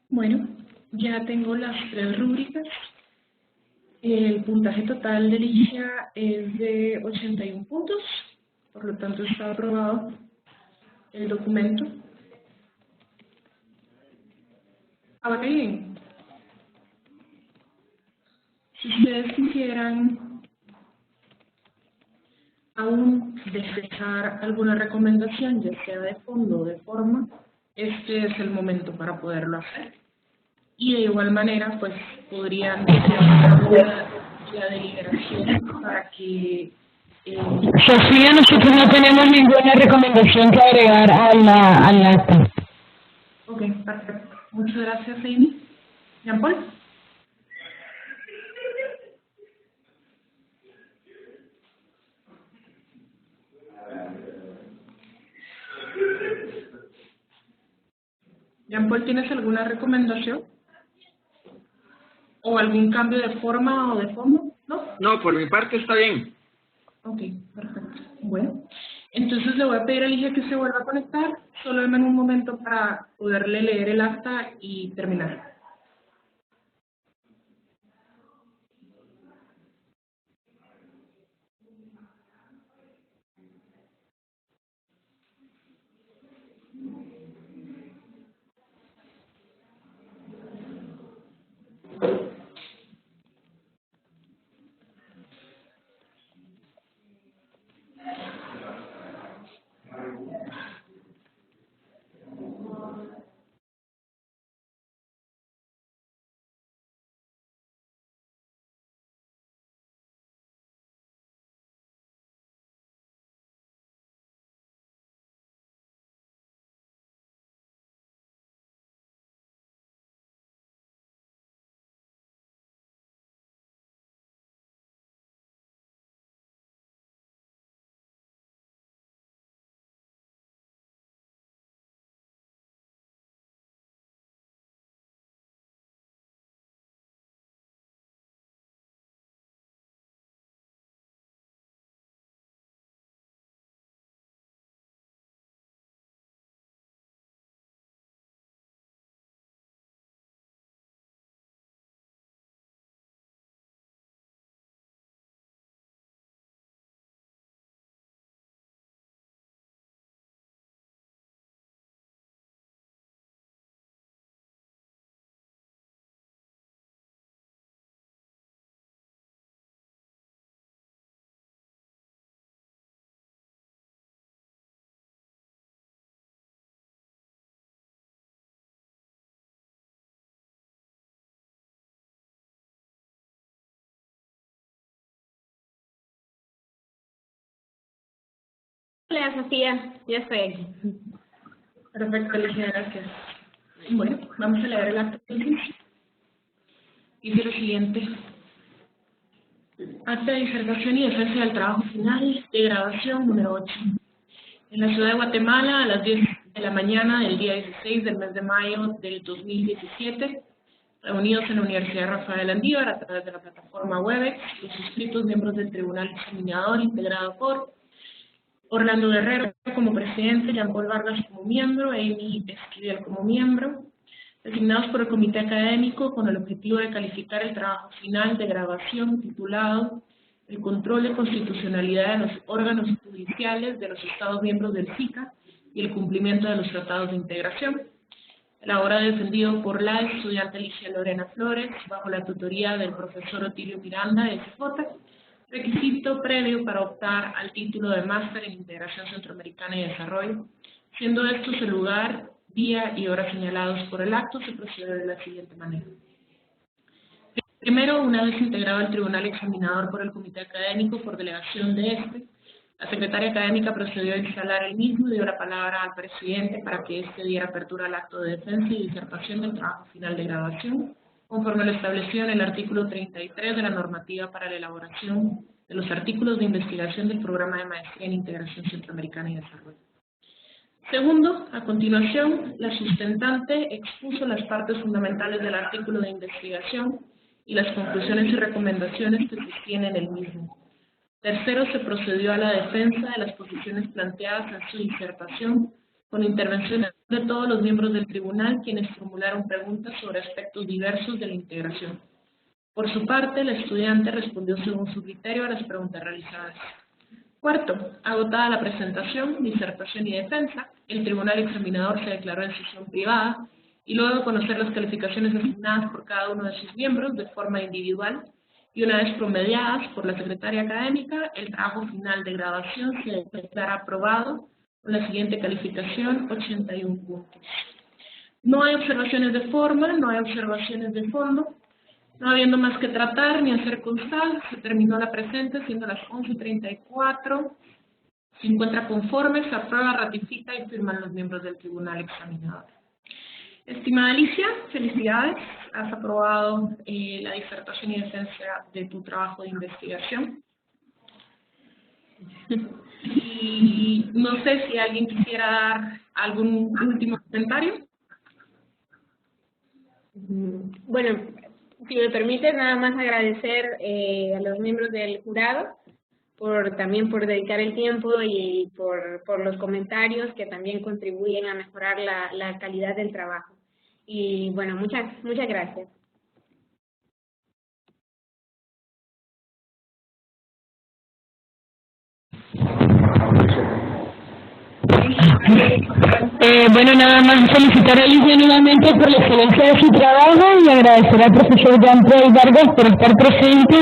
Bueno, ya tengo las 3 rúbricas. El puntaje total de Ligia es de 81 puntos, por lo tanto está aprobado el documento. Ahora bien, si ustedes quisieran aún dejar alguna recomendación, ya sea de fondo o de forma, este es el momento para poderlo hacer. Y de igual manera, pues, podrían llamar la deliberación para que... Sofía, nosotros no tenemos ninguna recomendación que agregar al acta. Ok, perfecto. Muchas gracias, Amy. Jean Paul. Jean Paul, ¿tienes alguna recomendación? ¿O algún cambio de forma o de fondo? ¿No? No, por mi parte está bien. Ok, perfecto. Bueno, entonces le voy a pedir a Ligia que se vuelva a conectar. Solo denme un momento para poderle leer el acta y terminar. Hola, Sofía, ya estoy aquí. Perfecto, Ligia, gracias. Bueno, vamos a leer el acta. Dice lo siguiente. Acta de disertación y defensa del trabajo final de grabación número 8. En la ciudad de Guatemala, a las 10 de la mañana del día 16 del mes de mayo del 2017, reunidos en la Universidad Rafael Andívar a través de la plataforma Webex, los suscritos miembros del Tribunal Examinador integrado por Orlando Guerrero como presidente, Jean Paul Vargas como miembro, Amy Esquivel como miembro, designados por el comité académico con el objetivo de calificar el trabajo final de grabación titulado El control de constitucionalidad de los órganos judiciales de los Estados miembros del SICA y el cumplimiento de los tratados de integración. La obra defendido por la estudiante Ligia Lorena Flores bajo la tutoría del profesor Otilio Miranda, SJ, requisito previo para optar al título de Máster en Integración Centroamericana y Desarrollo. Siendo estos el lugar, día y hora señalados por el acto, se procede de la siguiente manera. Primero, una vez integrado el tribunal examinador por el comité académico por delegación de este, la secretaria académica procedió a instalar el mismo y dio la palabra al presidente para que éste diera apertura al acto de defensa y disertación del trabajo final de grabación, conforme lo establecido en el artículo 33 de la normativa para la elaboración de los artículos de investigación del programa de maestría en integración centroamericana y desarrollo. Segundo, a continuación, la sustentante expuso las partes fundamentales del artículo de investigación y las conclusiones y recomendaciones que sostienen el mismo. Tercero, se procedió a la defensa de las posiciones planteadas en su disertación con intervenciones de todos los miembros del tribunal, quienes formularon preguntas sobre aspectos diversos de la integración. Por su parte, el estudiante respondió según su criterio a las preguntas realizadas. Cuarto, agotada la presentación, disertación y defensa, el tribunal examinador se declaró en sesión privada y luego de conocer las calificaciones asignadas por cada uno de sus miembros de forma individual y una vez promediadas por la secretaria académica, el trabajo final de graduación se declara aprobado con la siguiente calificación, 81 puntos. No hay observaciones de forma, no hay observaciones de fondo. No habiendo más que tratar ni hacer constar, se terminó la presente, siendo las 11:34. Se encuentra conforme, se aprueba, ratifica y firman los miembros del tribunal examinador. Estimada Alicia, felicidades. Has aprobado la disertación y defensa de tu trabajo de investigación. Y no sé si alguien quisiera dar algún último comentario. Bueno, si me permite, nada más agradecer a los miembros del jurado también por dedicar el tiempo y por los comentarios que también contribuyen a mejorar la calidad del trabajo. Y bueno, muchas gracias. Bueno, nada más felicitar a Alicia nuevamente por la excelencia de su trabajo y agradecer al profesor Jean-Paul Vargas por estar presente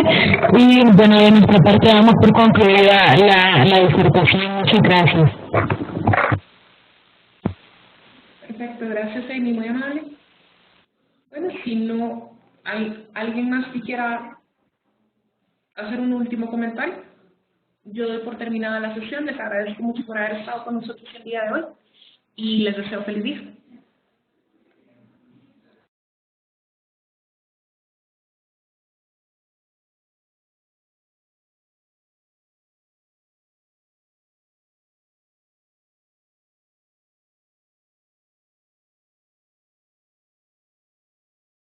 y bueno, de nuestra parte damos por concluida la disertación. Muchas gracias. Perfecto, gracias Amy, muy amable. Bueno, si no hay alguien más que quiera hacer un último comentario, yo doy por terminada la sesión. Les agradezco mucho por haber estado con nosotros el día de hoy y les deseo feliz día.